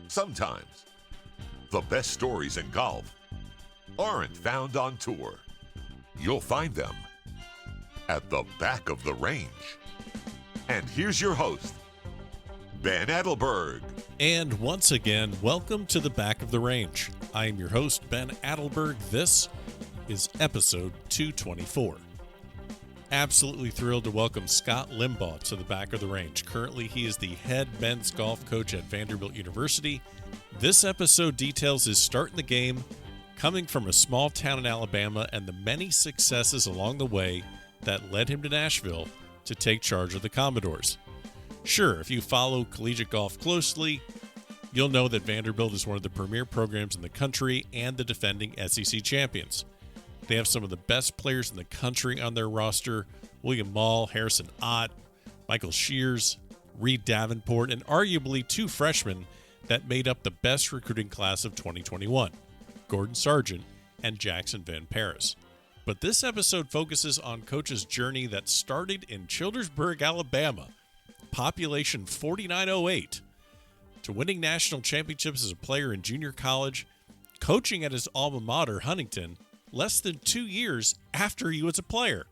Sometimes the best stories in golf aren't found on tour. You'll find them at the back of the range. And here's your host, Ben Adelberg. And once again, welcome to the back of the range. I am your host, Ben Adelberg. This is episode 224. Absolutely thrilled to welcome Scott Limbaugh to the back of the range. Currently, he is the head men's golf coach at Vanderbilt University. This episode details his start in the game, coming from a small town in Alabama, and the many successes along the way that led him to Nashville to take charge of the Commodores. Sure, if you follow collegiate golf closely, you'll know that Vanderbilt is one of the premier programs in the country and the defending SEC champions. They have some of the best players in the country on their roster: William Maul, Harrison Ott, Michael Shears, Reed Davenport, and arguably two freshmen that made up the best recruiting class of 2021, Gordon Sargent and Jackson Van Paris. But this episode focuses on Coach's journey that started in Childersburg, Alabama, population 4908, to winning national championships as a player in junior college, coaching at his alma mater, Huntington, less than 2 years after he was a player.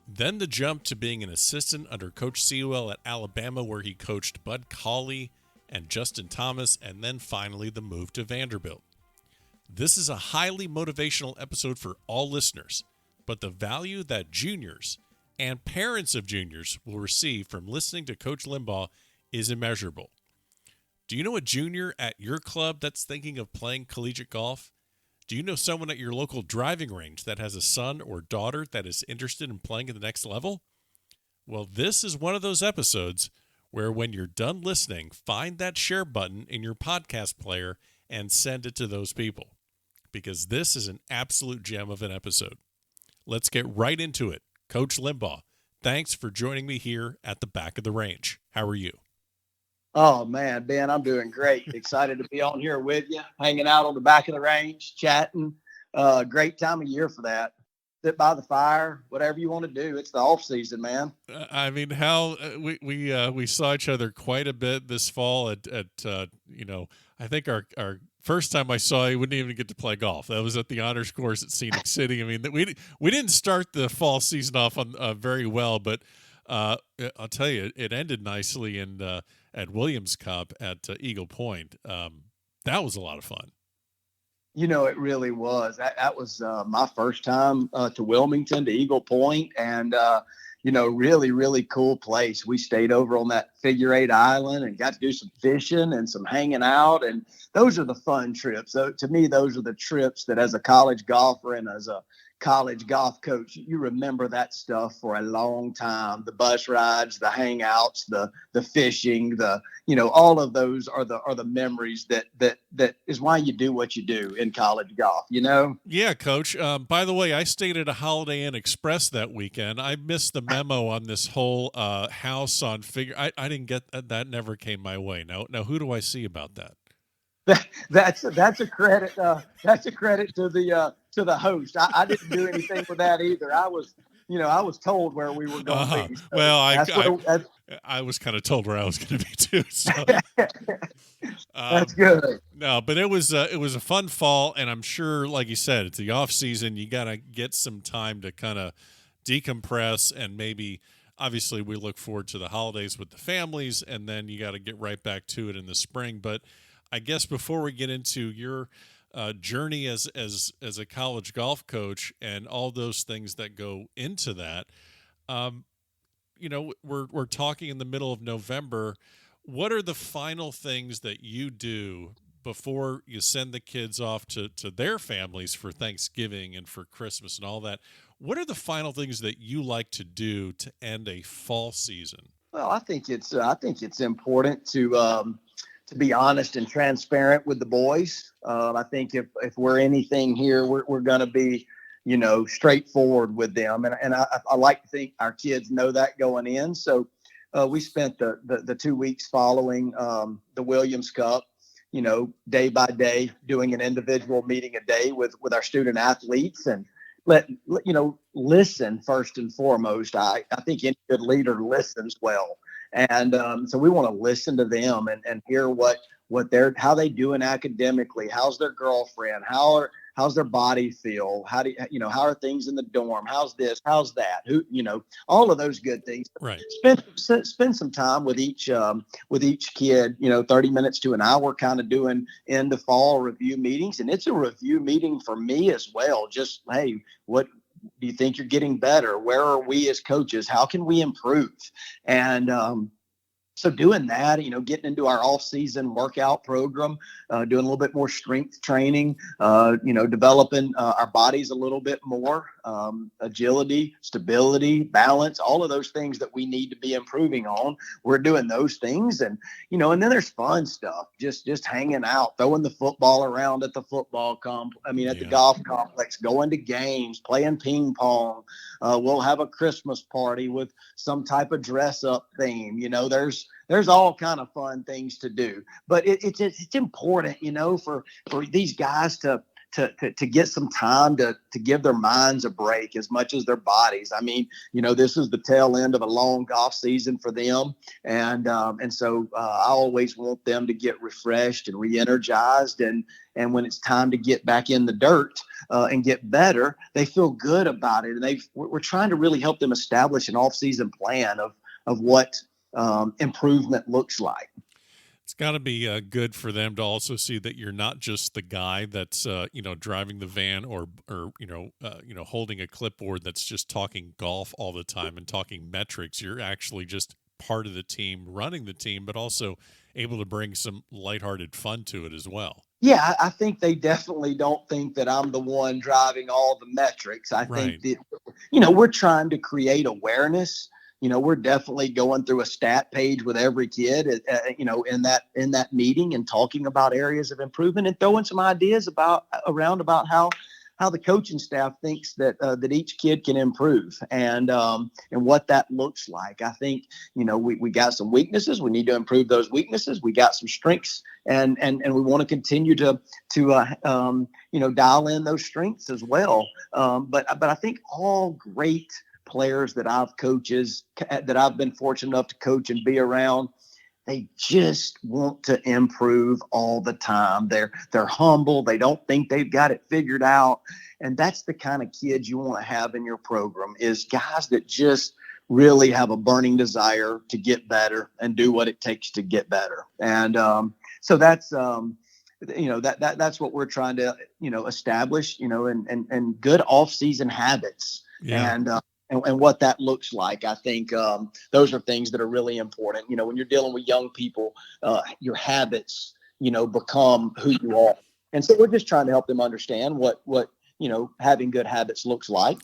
Then the jump to being an assistant under Coach Sewell at Alabama, where he coached Bud Cauley and Justin Thomas, and then finally the move to Vanderbilt. This is a highly motivational episode for all listeners, but the value that juniors and parents of juniors will receive from listening to Coach Limbaugh is immeasurable. Do you know a junior at your club that's thinking of playing collegiate golf? Do you know someone at your local driving range that has a son or daughter that is interested in playing at the next level? Well, this is one of those episodes where when you're done listening, find that share button in your podcast player and send it to those people, because this is an absolute gem of an episode. Let's get right into it. Coach Limbaugh, thanks for joining me here at the back of the range. How are you? Oh, man, Ben, I'm doing great. Excited to be on here with you, hanging out on the back of the range, chatting. Great time of year for that. Sit by the fire, whatever you want to do. It's the off season, man. I mean, how we saw each other quite a bit this fall at I think our first time I saw you, wouldn't even get to play golf. That was at the honors course at Scenic City. I mean, we didn't start the fall season off on very well, but I'll tell you, it ended nicely at Williams Cup at Eagle Point. That was a lot of fun. You know, it really was. That was my first time to Wilmington, to Eagle Point, and really, really cool place. We stayed over on that Figure 8 Island and got to do some fishing and some hanging out, and those are the fun trips. So to me, those are the trips that, as a college golfer and as a college golf coach, you remember that stuff for a long time. The bus rides, the hangouts, the fishing, all of those are the memories that is why you do what you do in college golf, you know? Yeah, Coach. By the way, I stayed at a Holiday Inn Express that weekend. I missed the memo on this whole house on Figure. I didn't get that. Never came my way. Now, who do I see about that? That's a credit. That's a credit to the host. I didn't do anything with that either. I was told where we were going to be. So well, I was kind of told where I was going to be too. So. That's good. No, but it was a fun fall, and I'm sure, like you said, it's the off season. You got to get some time to kind of decompress, and maybe, obviously, we look forward to the holidays with the families, and then you got to get right back to it in the spring. But I guess before we get into your journey as a college golf coach and all those things that go into that, we're talking in the middle of November. What are the final things that you do before you send the kids off to their families for Thanksgiving and for Christmas and all that? What are the final things that you like to do to end a fall season? Well, I think it's important to be honest and transparent with the boys. I think if we're anything here, we're going to be, straightforward with them. And I like to think our kids know that going in. So we spent the 2 weeks following the Williams Cup, day by day, doing an individual meeting a day with our student athletes, and listen first and foremost. I think any good leader listens well. And so we want to listen to them and hear what how they doing academically, how's their girlfriend, how's their body feel, how are things in the dorm, how's this, how's that, all of those good things. Right. Spend some time with each kid, 30 minutes to an hour, kind of doing end of fall review meetings. And it's a review meeting for me as well. Just, hey, what do you think you're getting better? Where are we as coaches? How can we improve? And so doing that, getting into our off-season workout program, doing a little bit more strength training, developing our bodies a little bit more, agility, stability, balance, all of those things that we need to be improving on. We're doing those things. And, and then there's fun stuff, just hanging out, throwing the football around at the the golf complex, going to games, playing ping pong. We'll have a Christmas party with some type of dress up theme. There's all kind of fun things to do, but it's important, for these guys to get some time to give their minds a break as much as their bodies. I mean, this is the tail end of a long golf season for them. And so I always want them to get refreshed and re-energized. And when it's time to get back in the dirt and get better, they feel good about it. And we're trying to really help them establish an off-season plan of what improvement looks like. It's got to be good for them to also see that you're not just the guy that's driving the van or holding a clipboard that's just talking golf all the time and talking metrics. You're actually just part of the team, running the team, but also able to bring some lighthearted fun to it as well. Yeah, I think they definitely don't think that I'm the one driving all the metrics. I think that we're trying to create awareness. We're definitely going through a stat page with every kid, in that meeting, and talking about areas of improvement and throwing some ideas around about how the coaching staff thinks that each kid can improve and what that looks like. I think, we got some weaknesses. We need to improve those weaknesses. We got some strengths and we want to continue to dial in those strengths as well. But I think all great players that I've been fortunate enough to coach and be around, they just want to improve all the time. They're humble. They don't think they've got it figured out. And that's the kind of kids you want to have in your program, is guys that just really have a burning desire to get better and do what it takes to get better. And so that's that's what we're trying to establish, and good off-season habits. Yeah. And what that looks like. I think those are things that are really important. When you're dealing with young people, your habits, become who you are. And so we're just trying to help them understand what having good habits looks like.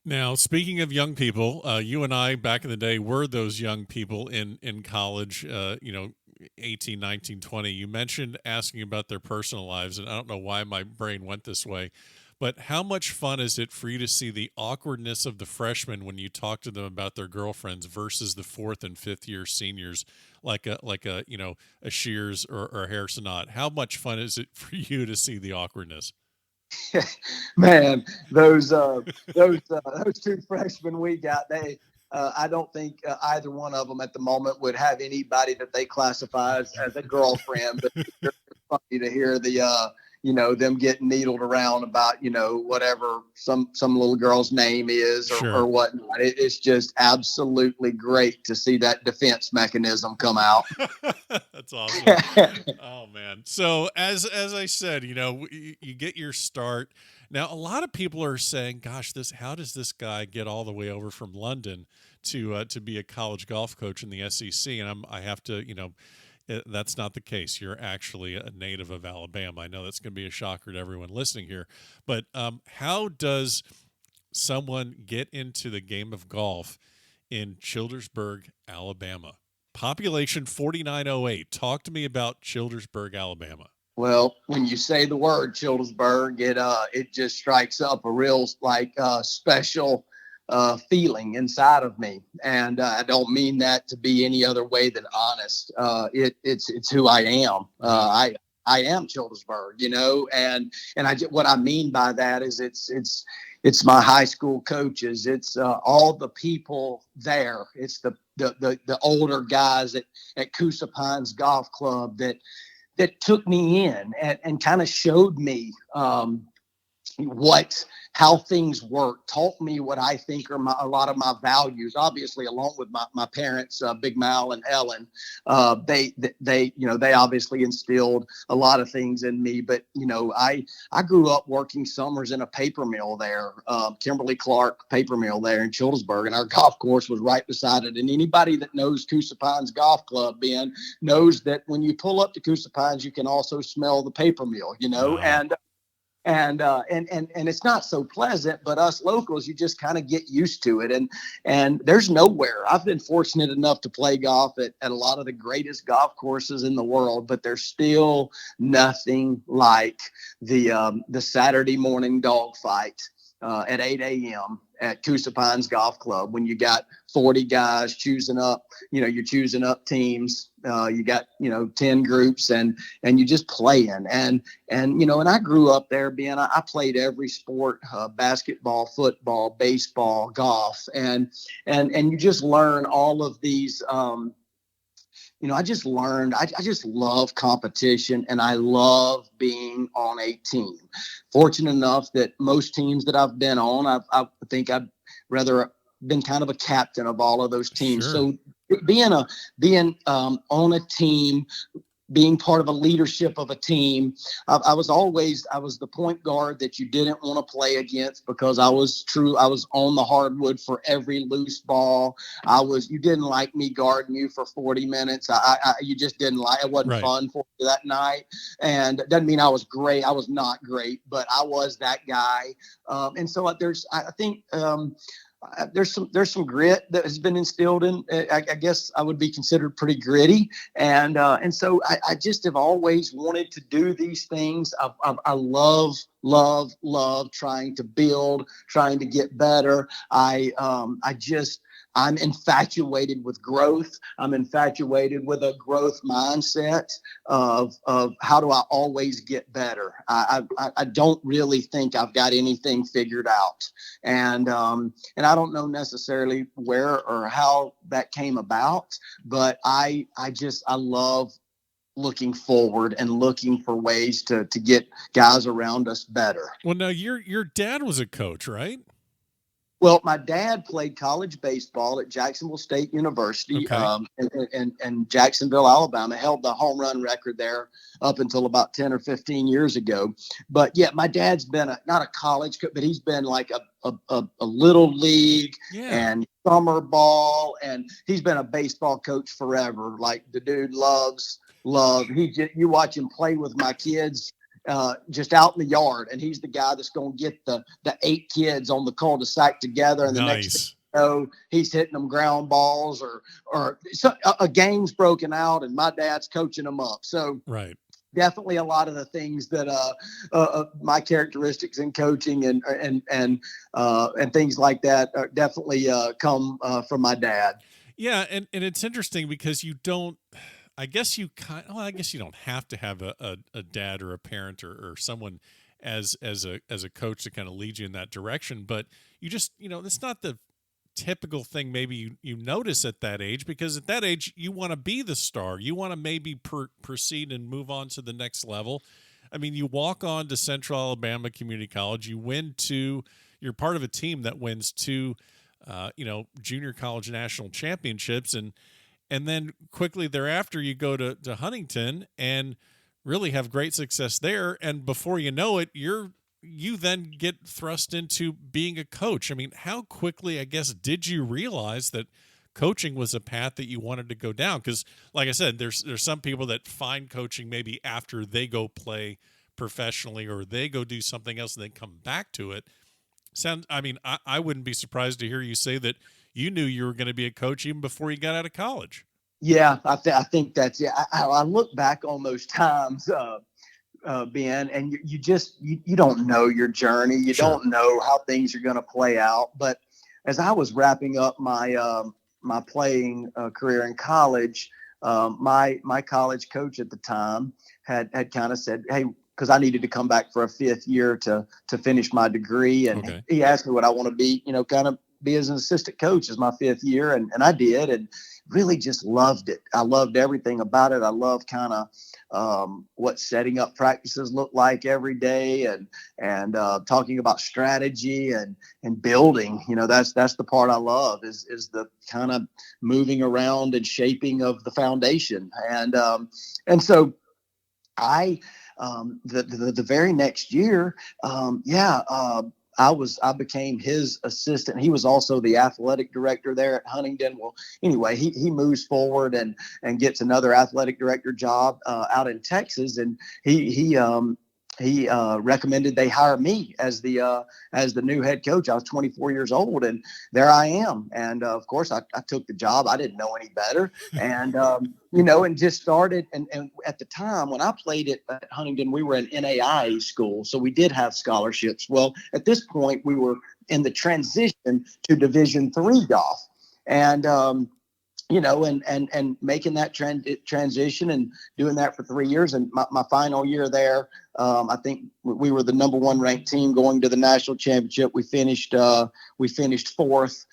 Now, speaking of young people, you and I back in the day were those young people in college, 18, 19, 20. You mentioned asking about their personal lives, and I don't know why my brain went this way. But how much fun is it for you to see the awkwardness of the freshmen when you talk to them about their girlfriends versus the 4th and 5th year seniors, like a Shears or a Harrison-Ott? How much fun is it for you to see the awkwardness? Man, those two freshmen we got, I don't think either one of them at the moment would have anybody that they classify as a girlfriend. But it's funny to hear them getting needled around about, whatever some little girl's name is or whatnot. It's just absolutely great to see that defense mechanism come out. That's awesome. Oh man. So as I said, you get your start. Now, a lot of people are saying, gosh, how does this guy get all the way over from London to be a college golf coach in the SEC? And I have to, that's not the case. You're actually a native of Alabama. I know that's going to be a shocker to everyone listening here, but how does someone get into the game of golf in Childersburg, Alabama? Population 4,908. Talk to me about Childersburg, Alabama. Well, when you say the word Childersburg, it just strikes up a real special feeling inside of me. And I don't mean that to be any other way than honest. It's who I am. I am Childersburg, and what I mean by that is it's my high school coaches. It's all the people there. It's the older guys at Coosa Pines Golf Club that that took me in and kind of showed me how things work, taught me what I think are a lot of my values, obviously, along with my parents, Big Mal and Ellen. They obviously instilled a lot of things in me, but, I grew up working summers in a paper mill there, Kimberly Clark paper mill there in Childersburg, and our golf course was right beside it. And anybody that knows Coosa Pines Golf Club, Ben, knows that when you pull up to Coosa Pines, you can also smell the paper mill, and it's not so pleasant, but us locals, you just kind of get used to it. And there's nowhere. I've been fortunate enough to play golf at a lot of the greatest golf courses in the world, but there's still nothing like the Saturday morning dogfight at 8 a.m. at Coosa Pines Golf Club, when you got 40 guys choosing up, you're choosing up teams. You got, 10 groups and you're just playing. And I grew up there I played every sport, basketball, football, baseball, golf. And you just learn all of these, I just learned, I just love competition, and I love being on a team. Fortunate enough that most teams that I've been on, I think I've rather been kind of a captain of all of those teams. Sure. So being on a team, being part of a leadership of a team, I was the point guard that you didn't want to play against, because I was on the hardwood for every loose ball. You didn't like me guarding you for 40 minutes. You just didn't like, it wasn't Right. fun for you that night. And it doesn't mean I was great. I was not great, but I was that guy. And so I think there's some grit that has been instilled in. I guess I would be considered pretty gritty, and so I just have always wanted to do these things. I love trying to build, trying to get better. I'm infatuated with growth. I'm infatuated with a growth mindset of how do I always get better. I don't really think I've got anything figured out, and I don't know necessarily where or how that came about, but I love looking forward and looking for ways to get guys around us better. Well, now your dad was a coach, right? Well, my dad played college baseball at Jacksonville State University, Okay. and Jacksonville, Alabama, held the home run record there up until about 10 or 15 years ago. But yeah, my dad's been not a college coach, but he's been like a little league and summer ball, and he's been a baseball coach forever. Like, the dude loves. You watch him play with my kids. Just out in the yard, and he's the guy that's going to get the 8 kids on the cul-de-sac together, and the next he's hitting them ground balls, or so a game's broken out, and my dad's coaching them up. So right. Definitely a lot of the things that my characteristics in coaching and things like that definitely come from my dad. Yeah, and it's interesting because you don't. I guess you don't have to have a dad or a parent or someone as a coach to kind of lead you in that direction, but you just, it's not the typical thing maybe you notice at that age, because at that age you want to be the star. You want to maybe proceed and move on to the next level. I mean, you walk on to Central Alabama Community College, you're part of a team that wins 2 junior college national championships, and then quickly thereafter, you go to Huntington and really have great success there. And before you know it, you then get thrust into being a coach. I mean, how quickly, I guess, did you realize that coaching was a path that you wanted to go down? Because, like I said, there's some people that find coaching maybe after they go play professionally or they go do something else and then come back to it. I wouldn't be surprised to hear you say that you knew you were going to be a coach even before you got out of college. Yeah, I think that's it. I look back on those times, Ben, and you don't know your journey. You Sure. don't know how things are going to play out. But as I was wrapping up my playing career in college, my college coach at the time had kind of said, "Hey," because I needed to come back for a 5th year to finish my degree, and Okay. he asked me what I want to be, kind of be as an assistant coach as my 5th year. And I did, and really just loved it. I loved everything about it. I love kind of what setting up practices look like every day, and talking about strategy and building. That's the part I love, is the kind of moving around and shaping of the foundation. And so I the very next year, I became his assistant. He was also the athletic director there at Huntington. Well, anyway, he moves forward and gets another athletic director job out in Texas, and he recommended they hire me as the new head coach. I was 24 years old, and there I am. And of course, I took the job. I didn't know any better, and and just started. And at the time when I played at Huntington, we were an NAIA school, so we did have scholarships. Well, at this point, we were in the transition to Division III golf, and and making that transition and doing that for 3 years. And my final year there, I think we were the number 1 ranked team going to the national championship. We finished 4th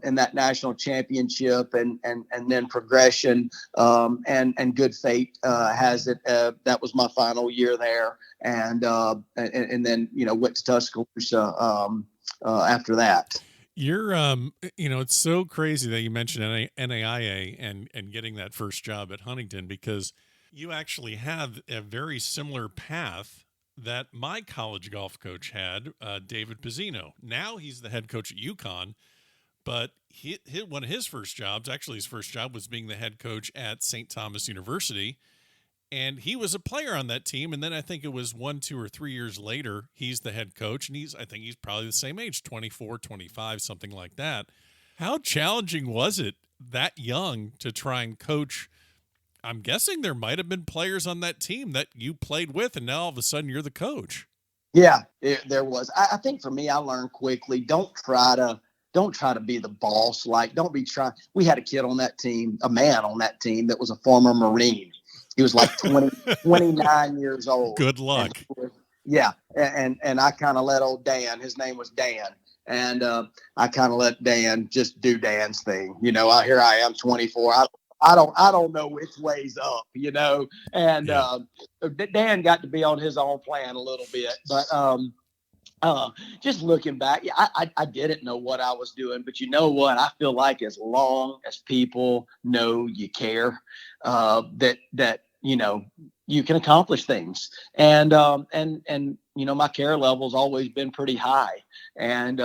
in that national championship, and then progression and good fate has it. That was my final year there, and then went to Tuscaloosa after that. You're, it's so crazy that you mentioned NAIA and getting that first job at Huntington, because you actually have a very similar path that my college golf coach had, David Pizzino. Now he's the head coach at UConn, but one of his first jobs, actually his first job, was being the head coach at St. Thomas University. And he was a player on that team. And then I think it was 1, 2, or 3 years later, he's the head coach. And I think he's probably the same age, 24, 25, something like that. How challenging was it that young to try and coach? I'm guessing there might have been players on that team that you played with, and now all of a sudden you're the coach. Yeah, there was. I think for me, I learned quickly, don't try to be the boss. We had a man on that team that was a former Marine. He was like 29 years old. Good luck. And I kind of let old Dan, his name was Dan, and I kind of let Dan just do Dan's thing. Here I am, 24. I don't know which way's up, and Dan got to be on his own plan a little bit, but just looking back, I didn't know what I was doing, but you know what? I feel like as long as people know you care, that you can accomplish things, and my care level's always been pretty high, and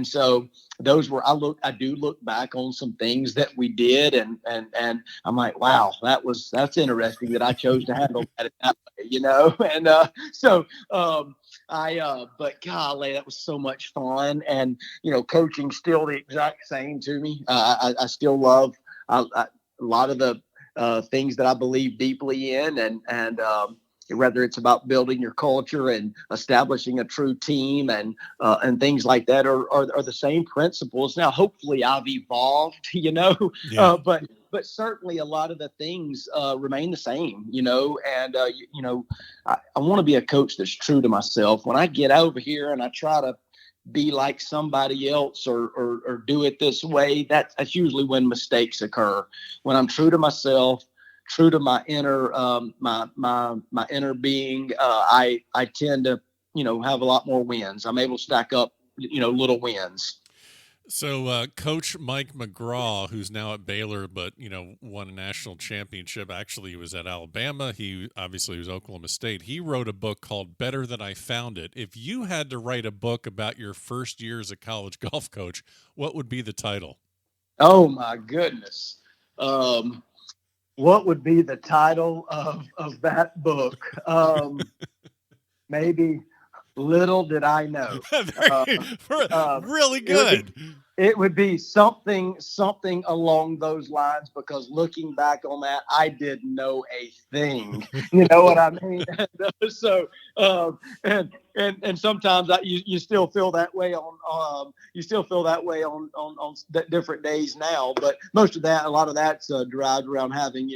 so those were I do look back on some things that we did, and I'm like, wow, that's interesting that I chose to handle that way, and but golly, that was so much fun, and coaching still the exact same to me. I still love a lot of the things that I believe deeply in, and whether it's about building your culture and establishing a true team and things like that are the same principles. Now, hopefully I've evolved, but certainly a lot of the things remain the same, and I want to be a coach that's true to myself. When I get over here and I try to be like somebody else or do it this way, that's usually when mistakes occur. When I'm true to myself, true to my inner my inner being, I tend to have a lot more wins. I'm able to stack up little wins. So Coach Mike McGraw, who's now at Baylor, but won a national championship. Actually, he was at Alabama. He obviously was Oklahoma State. He wrote a book called Better Than I Found It. If you had to write a book about your first year as a college golf coach, what would be the title? Oh my goodness. What would be the title of that book? Maybe Little Did I Know. Really good. It would be something along those lines, because looking back on that, I didn't know a thing. You know what I mean? So, and sometimes you still feel that way on different days now. But a lot of that's derived around having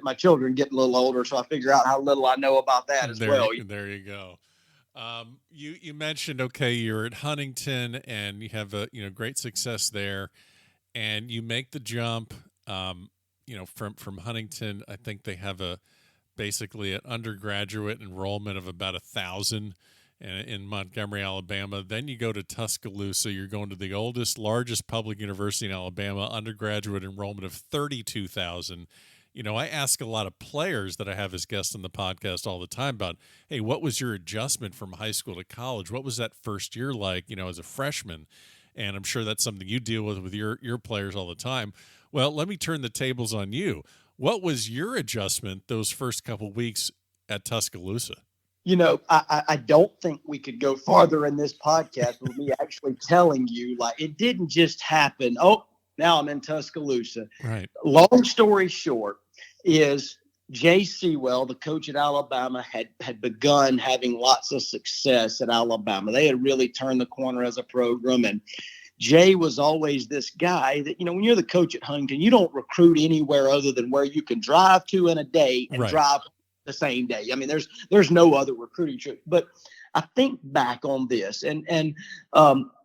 my children getting a little older, so I figure out how little I know about that as well. There you go. You mentioned, okay, you're at Huntington and you have a great success there, and you make the jump. From Huntington, I think they have basically an undergraduate enrollment of about 1,000 in Montgomery, Alabama. Then you go to Tuscaloosa. You're going to the largest public university in Alabama, undergraduate enrollment of 32,000. I ask a lot of players that I have as guests on the podcast all the time about, hey, what was your adjustment from high school to college? What was that first year like, as a freshman? And I'm sure that's something you deal with your players all the time. Well, let me turn the tables on you. What was your adjustment those first couple weeks at Tuscaloosa? I don't think we could go farther in this podcast with me actually telling you, like, it didn't just happen. Oh, now I'm in Tuscaloosa. Right. Long story short is Jay Sewell, the coach at Alabama, had begun having lots of success at Alabama. They had really turned the corner as a program, and Jay was always this guy that, when you're the coach at Huntington, you don't recruit anywhere other than where you can drive to in a day and right. drive the same day. I mean, there's no other recruiting trip. But I think back on this and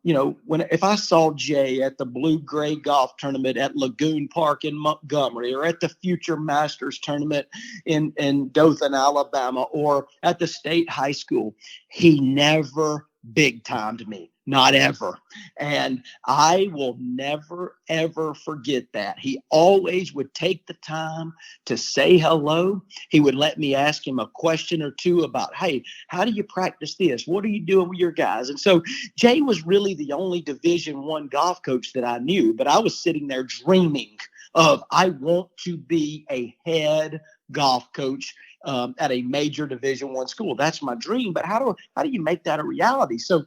if I saw Jay at the Blue Gray Golf Tournament at Lagoon Park in Montgomery, or at the Future Masters Tournament in Dothan, Alabama, or at the State High School, he never big timed me. Not ever. And I will never, ever forget that. He always would take the time to say hello. He would let me ask him a question or two about, hey, how do you practice this? What are you doing with your guys? And so Jay was really the only Division I golf coach that I knew, but I was sitting there dreaming of, I want to be a head golf coach at a major Division I school. That's my dream. But how do you make that a reality? So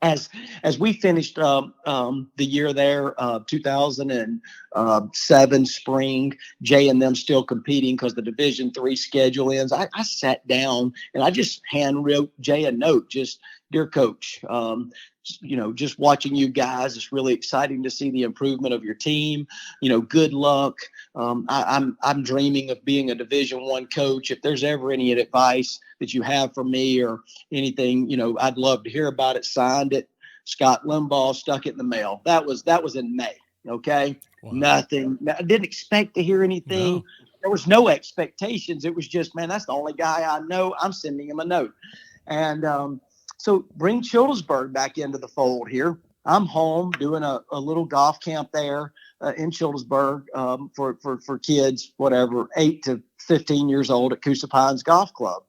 as we finished the year there, 2007 spring, Jay and them still competing because the Division III schedule ends, I sat down and I just hand wrote Jay a note, just, dear coach, just watching you guys, it's really exciting to see the improvement of your team. Good luck. I'm dreaming of being a Division I coach. If there's ever any advice that you have for me or anything, I'd love to hear about it. Signed it, Scott Limbaugh, stuck it in the mail. That was in May. Okay. Wow. Nothing. I didn't expect to hear anything. No. There was no expectations. It was just, man, that's the only guy I know. I'm sending him a note. And so bring Childersburg back into the fold here. I'm home doing a little golf camp there in Childersburg for kids, whatever, 8 to 15 years old at Coosa Pines Golf Club.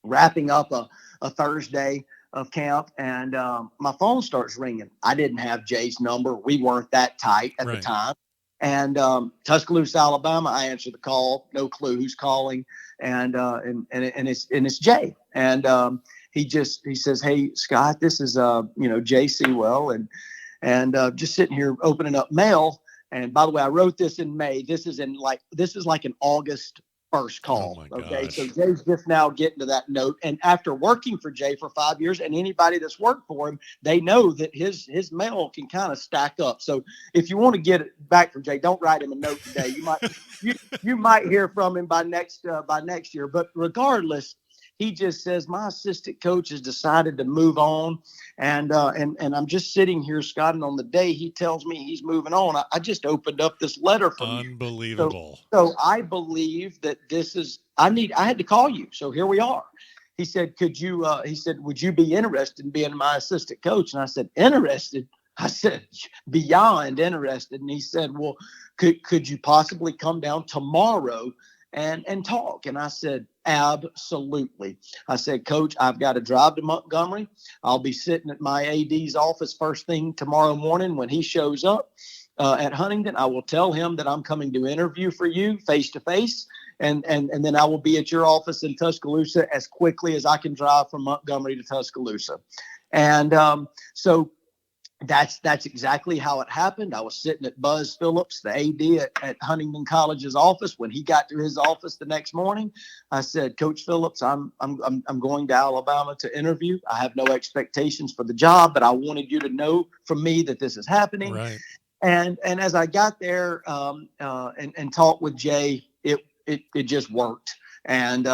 Wrapping up a Thursday of camp, and my phone starts ringing. I didn't have Jay's number. We weren't that tight at the time. And Tuscaloosa, Alabama, I answer the call. No clue who's calling, and it's Jay. And he says, "Hey, Scott, this is Jay Sewell, and just sitting here opening up mail. And by the way, I wrote this in May. This is like an August first call. Oh my okay, gosh. so Jay's just now getting to that note. And after working for Jay for 5 years, and anybody that's worked for him, they know that his mail can kind of stack up. So if you want to get it back from Jay, don't write him a note today. You might hear from him by next year. But regardless, he just says, my assistant coach has decided to move on. And I'm just sitting here, Scott, and on the day he tells me he's moving on, I just opened up this letter from you. Unbelievable. So I believe that I had to call you. So here we are. He said, would you be interested in being my assistant coach? And I said, interested? I said, beyond interested. And he said, well, could you possibly come down tomorrow and talk? And I said, absolutely. I said, Coach, I've got to drive to Montgomery. I'll be sitting at my AD's office first thing tomorrow morning. When he shows up at Huntington, I will tell him that I'm coming to interview for you face to face. And then I will be at your office in Tuscaloosa as quickly as I can drive from Montgomery to Tuscaloosa. And so that's exactly how it happened. I was sitting at Buzz Phillips, the AD at Huntington College's office. When he got to his office the next morning, I said, Coach Phillips, I'm going to Alabama to interview. I have no expectations for the job, but I wanted you to know from me that this is happening. Right. And as I got there and talked with Jay, it just worked. And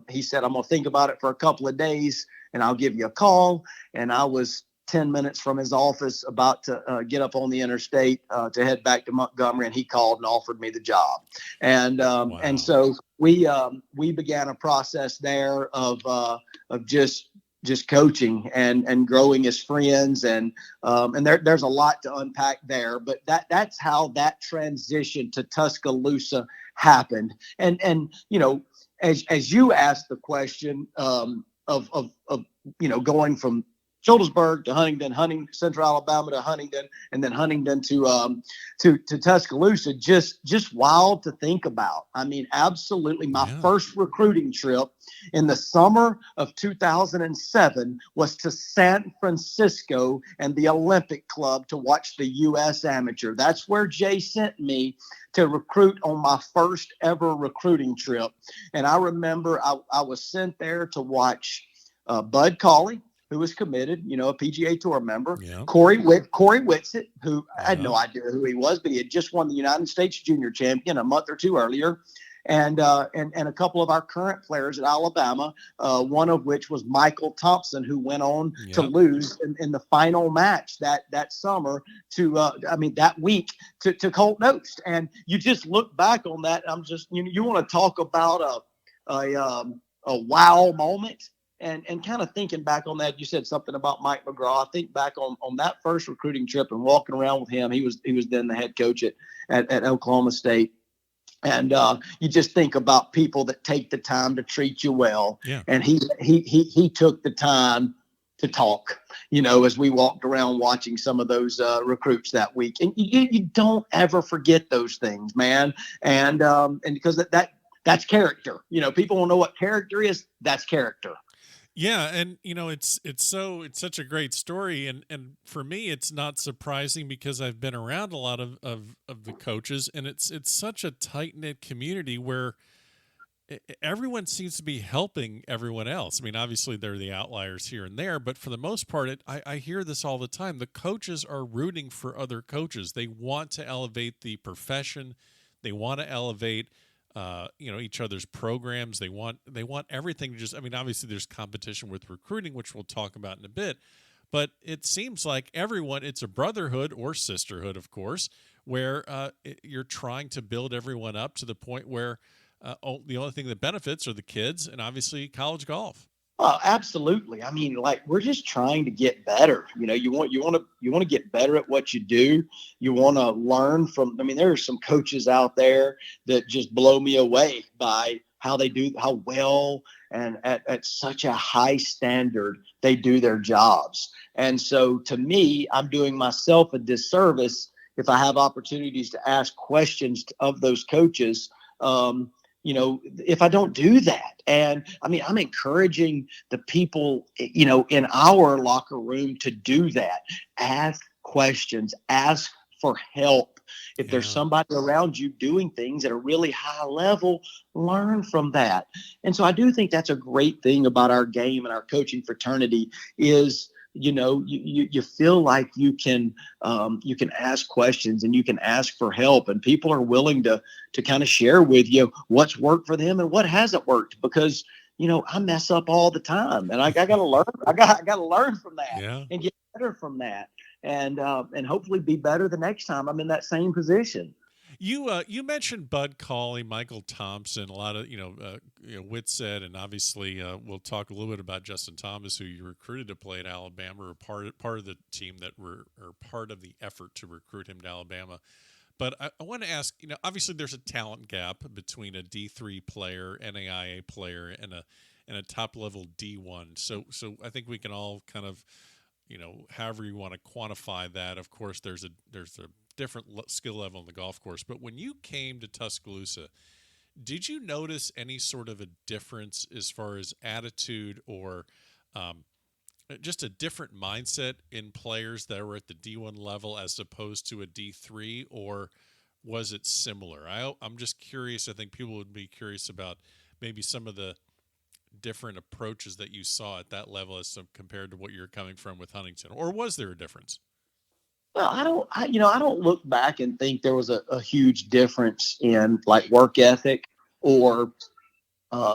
he said, I'm going to think about it for a couple of days and I'll give you a call. And I was 10 minutes from his office, about to get up on the interstate to head back to Montgomery, and he called and offered me the job. And so we began a process there of just coaching and growing as friends, and there's a lot to unpack there, but that's how that transition to Tuscaloosa happened. And as you asked the question of going from Childersburg to Huntington, Central Alabama to Huntington, and then Huntington to Tuscaloosa. Just wild to think about. I mean, absolutely. My first recruiting trip in the summer of 2007 was to San Francisco and the Olympic Club to watch the U.S. Amateur. That's where Jay sent me to recruit on my first ever recruiting trip. And I remember I was sent there to watch Bud Cauley, who was committed, a PGA Tour member. Yeah. Corey Whitsitt, who I had no idea who he was, but he had just won the United States Junior Champion a month or two earlier. And a couple of our current players at Alabama, one of which was Michael Thompson, who went on to lose in the final match that summer that week to Colt Knost. And you just look back on that. I'm just, you want to talk about a wow moment. And kind of thinking back on that, you said something about Mike McGraw. I think back on that first recruiting trip and walking around with him. He was then the head coach at Oklahoma State. And you just think about people that take the time to treat you well. Yeah. And he took the time to talk, as we walked around watching some of those recruits that week. And you don't ever forget those things, man. And because that's character. People don't know what character is. That's character. Yeah, and it's such a great story, and for me it's not surprising because I've been around a lot of the coaches, and it's such a tight-knit community where everyone seems to be helping everyone else. I mean, obviously there are the outliers here and there, but for the most part, I hear this all the time. The coaches are rooting for other coaches. They want to elevate the profession. They want to elevate each other's programs. They want everything to just, obviously there's competition with recruiting, which we'll talk about in a bit, but it seems like everyone, it's a brotherhood or sisterhood, of course, where you're trying to build everyone up to the point where the only thing that benefits are the kids and obviously college golf. Oh, absolutely. We're just trying to get better. You want to get better at what you do. You want to learn from. There are some coaches out there that just blow me away by how well and at such a high standard they do their jobs. And so, to me, I'm doing myself a disservice if I have opportunities to ask questions of those coaches. If I don't do that. And I'm encouraging the people, in our locker room to do that. Ask questions, ask for help. If there's somebody around you doing things at a really high level, learn from that. And so I do think that's a great thing about our game and our coaching fraternity is, you feel like you can ask questions and you can ask for help, and people are willing to kind of share with you what's worked for them and what hasn't worked, because I mess up all the time, and I got to learn. I got to learn from that and get better from that, and hopefully be better the next time I'm in that same position. You mentioned Bud Cauley, Michael Thompson, a lot of Whitsitt, and obviously we'll talk a little bit about Justin Thomas, who you recruited to play at Alabama, or part of the team that were or part of the effort to recruit him to Alabama. But I want to ask, obviously there's a talent gap between a D3 player, NAIA player, and a top level D1. So I think we can all kind of, however you want to quantify that. Of course, there's a different skill level on the golf course. But when you came to Tuscaloosa, did you notice any sort of a difference as far as attitude or just a different mindset in players that were at the D1 level as opposed to a D3, or was it similar? I'm just curious. I think people would be curious about maybe some of the different approaches that you saw at that level as compared to what you're coming from with Huntington, or was there a difference? Well, I don't look back and think there was a huge difference in like work ethic or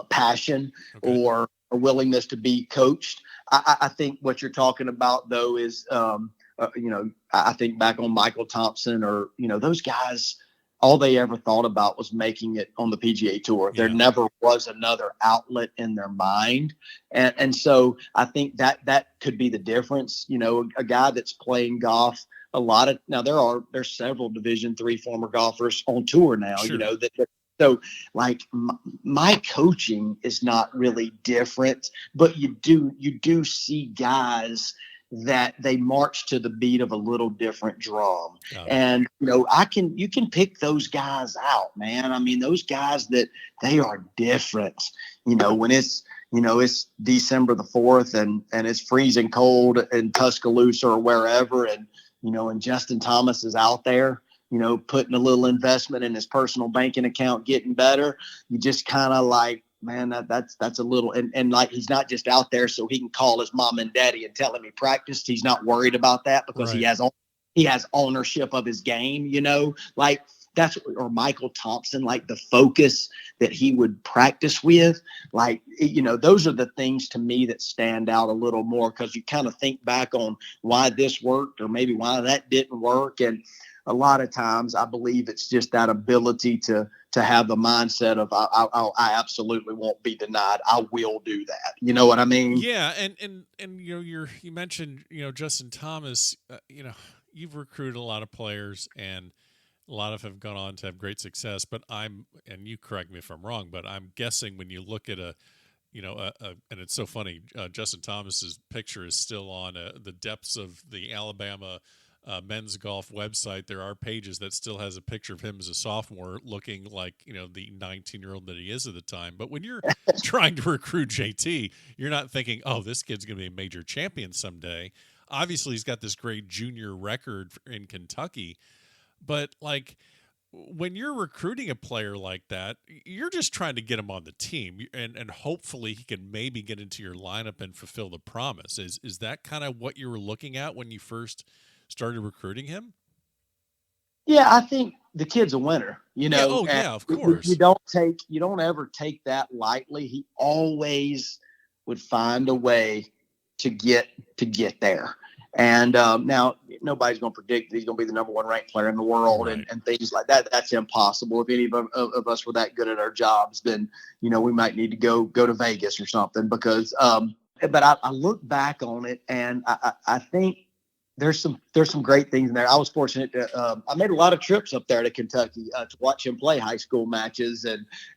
passion Okay. or a willingness to be coached. I think what you're talking about though is, I think back on Michael Thompson or, those guys, all they ever thought about was making it on the PGA Tour. There Yeah. never was another outlet in their mind. And so I think that could be the difference. A guy that's playing golf now there's several Division III former golfers on tour now, Sure. So like my coaching is not really different, but you do see guys that they march to the beat of a little different drum. And you can pick those guys out, man. I mean, those guys that they are different. When it's December the 4th and it's freezing cold in Tuscaloosa or wherever, and Justin Thomas is out there, putting a little investment in his personal banking account, getting better. You just kind of like, man, that's a little, and like, he's not just out there so he can call his mom and daddy and tell him he practiced. He's not worried about that because Right. he has ownership of his game, like that's, or Michael Thompson, like the focus that he would practice with, like, those are the things to me that stand out a little more, because you kind of think back on why this worked or maybe why that didn't work. And a lot of times I believe it's just that ability to have the mindset of I absolutely won't be denied. I will do that. You know what I mean? Yeah, and you mentioned Justin Thomas. You've recruited a lot of players, and a lot of have gone on to have great success. But and you correct me if I'm wrong, but I'm guessing when you look at and it's so funny. Justin Thomas's picture is still on the depths of the Alabama men's golf website. There are pages that still has a picture of him as a sophomore looking like, the 19-year-old that he is at the time. But when you're trying to recruit JT, you're not thinking, oh, this kid's going to be a major champion someday. Obviously, he's got this great junior record in Kentucky. But like, when you're recruiting a player like that, you're just trying to get him on the team, and hopefully he can maybe get into your lineup and fulfill the promise. Is that kind of what you were looking at when you first started recruiting him? Yeah, I think the kid's a winner, Yeah, oh yeah, of course. You don't ever take that lightly. He always would find a way to get there. And now nobody's going to predict that he's going to be the number one ranked player in the world, Right. and things like that. That's impossible. If any of us were that good at our jobs, then we might need to go to Vegas or something. Because, but I look back on it, and I think there's some great things in there. I was fortunate to I made a lot of trips up there to Kentucky to watch him play high school matches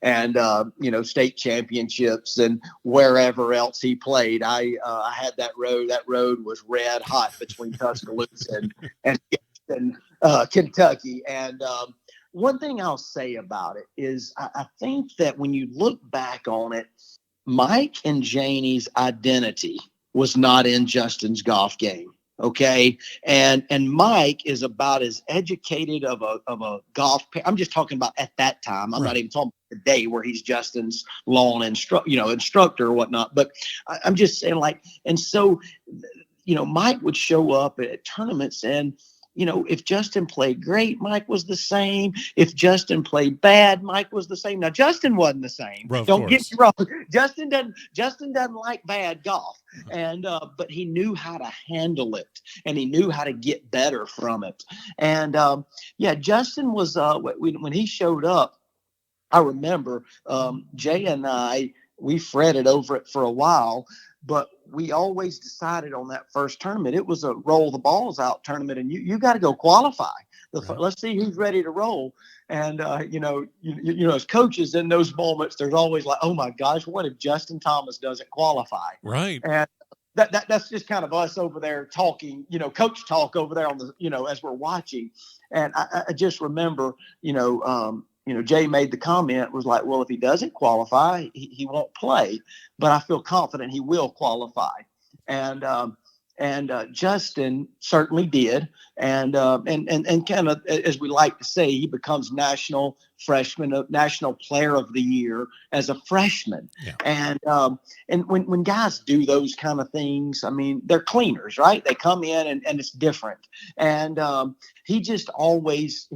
and state championships and wherever else he played. I had that road. That road was red hot between Tuscaloosa and Kentucky. And one thing I'll say about it is I think that when you look back on it, Mike and Janie's identity was not in Justin's golf game. Okay. And Mike is about as educated of a golf. I'm just talking about at that time. I'm Right. not even talking about the day where he's Justin's lawn instructor or whatnot. But I'm just saying, like, and so, Mike would show up at tournaments, and if Justin played great, Mike was the same. If Justin played bad, Mike was the same. Now, Justin wasn't the same. Well, Don't get me wrong. Justin doesn't like bad golf. And but he knew how to handle it, and he knew how to get better from it. And Justin was when he showed up, I remember Jay and we fretted over it for a while, but we always decided on that first tournament, it was a roll the balls out tournament, and you got to go qualify. Right. Let's see who's ready to roll. And as coaches in those moments, there's always like, oh my gosh, what if Justin Thomas doesn't qualify? Right. And that's just kind of us over there talking, coach talk over there on the, as we're watching. And I just remember, Jay made the comment, was like, well, if he doesn't qualify, he won't play, but I feel confident he will qualify. And Justin certainly did. And kind of, as we like to say, he becomes national player of the year as a freshman. Yeah. And when guys do those kind of things, I mean, they're cleaners, right? They come in and it's different. And he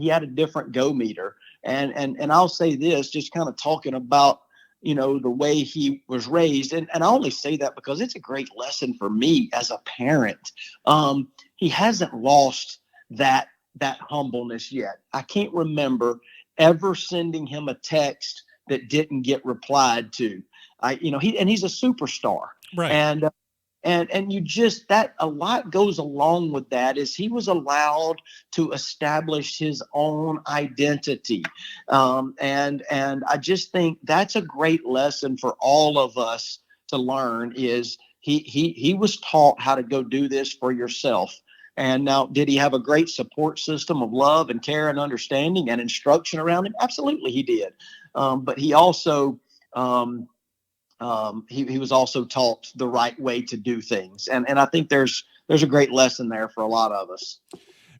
had a different go meter. And I'll say this, just kind of talking about, the way he was raised. And I only say that because it's a great lesson for me as a parent. He hasn't lost that humbleness yet. I can't remember ever sending him a text that didn't get replied to. He's a superstar. Right. And you just, that a lot goes along with that, is he was allowed to establish his own identity. And I just think that's a great lesson for all of us to learn, is he was taught how to go do this for yourself. And now, did he have a great support system of love and care and understanding and instruction around him? Absolutely, he did. But he also he was also taught the right way to do things. And I think there's a great lesson there for a lot of us.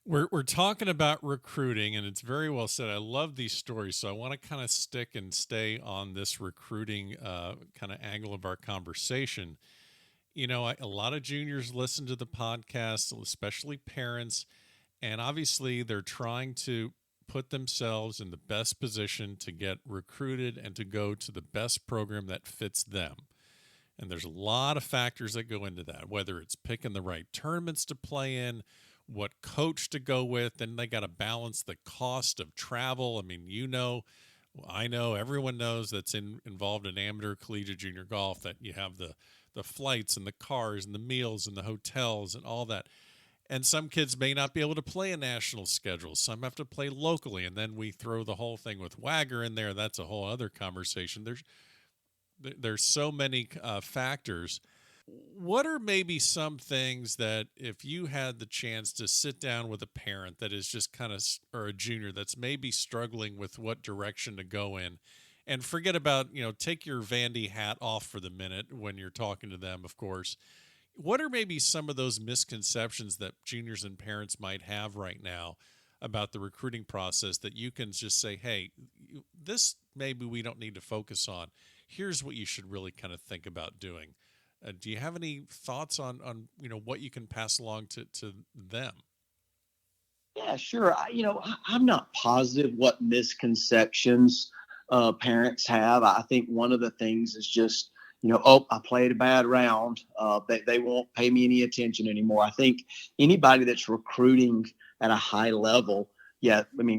We're talking about recruiting, and it's very well said. I love these stories, so I want to kind of stick and stay on this recruiting kind of angle of our conversation. A lot of juniors listen to the podcast, especially parents, and obviously they're trying to put themselves in the best position to get recruited and to go to the best program that fits them. And there's a lot of factors that go into that, whether it's picking the right tournaments to play in, what coach to go with, then they got to balance the cost of travel. I mean, I know, everyone knows that's involved in amateur, collegiate, junior golf, that you have the flights and the cars and the meals and the hotels and all that. And some kids may not be able to play a national schedule. Some have to play locally. And then we throw the whole thing with Wagger in there. That's a whole other conversation. There's so many factors. What are maybe some things that, if you had the chance to sit down with a parent that is just or a junior that's maybe struggling with what direction to go in, and forget about, take your Vandy hat off for the minute when you're talking to them, of course. What are maybe some of those misconceptions that juniors and parents might have right now about the recruiting process that you can just say, hey, this maybe we don't need to focus on. Here's what you should really kind of think about doing. Do you have any thoughts on what you can pass along to them? Yeah, sure. I'm not positive what misconceptions parents have. I think one of the things is just, I played a bad round. They won't pay me any attention anymore. I think anybody that's recruiting at a high level,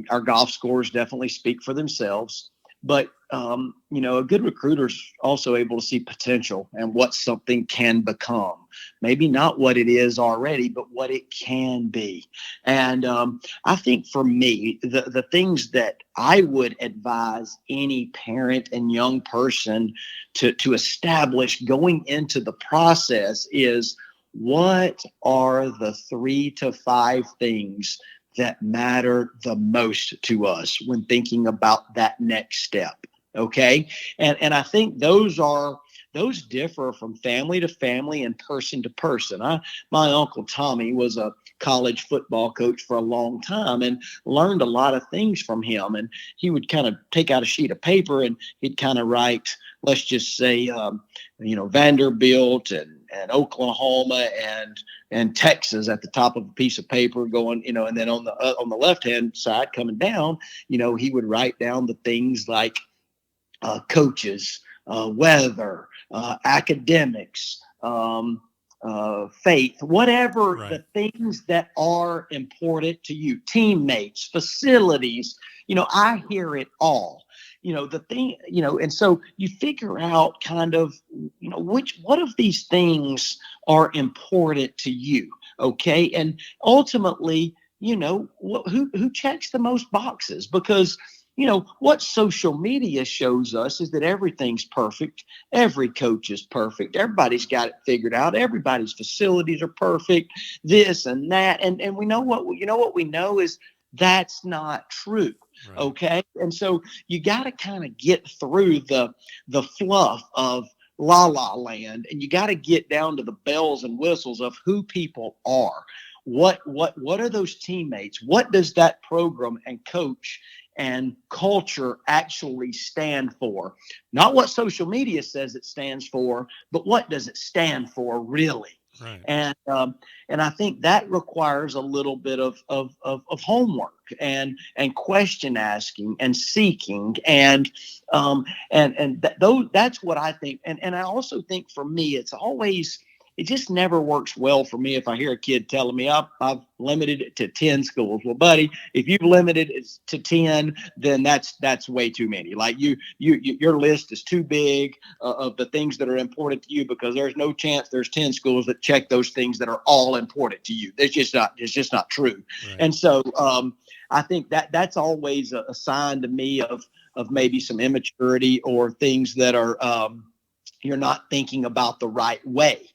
our golf scores definitely speak for themselves. But, a good recruiter is also able to see potential and what something can become. Maybe not what it is already, but what it can be. And I think for me, the things that I would advise any parent and young person to establish going into the process is, what are the 3 to 5 things that matter the most to us when thinking about that next step? Okay. And I think those differ from family to family and person to person. My Uncle Tommy was a college football coach for a long time and learned a lot of things from him. And he would kind of take out a sheet of paper and he'd kind of write, let's just say, Vanderbilt and Oklahoma and Texas at the top of a piece of paper going, and then on the left-hand side coming down, he would write down the things like coaches, weather, academics, faith, whatever. Right. The things that are important to you, teammates, facilities, I hear it all. The thing, and so you figure out kind of, what of these things are important to you. Okay. And ultimately, who checks the most boxes? Because what social media shows us is that everything's perfect. Every coach is perfect. Everybody's got it figured out. Everybody's facilities are perfect, this and that. And we know what we know is that's not true. Right. Okay. And so you got to kind of get through the fluff of La La Land, and you got to get down to the bells and whistles of who people are. What are those teammates? What does that program and coach and culture actually stand for? Not what social media says it stands for, but what does it stand for really? Right. And I think that requires a little bit of homework and question asking and seeking that's what I think. And I also think for me, it just never works well for me if I hear a kid telling me I've limited it to 10 schools. Well, buddy, if you've limited it to 10, then that's way too many. Like your list is too big of the things that are important to you, because there's no chance there's 10 schools that check those things that are all important to you. It's just not true. Right. And so I think that's always a sign to me of maybe some immaturity, or things that are you're not thinking about the right way.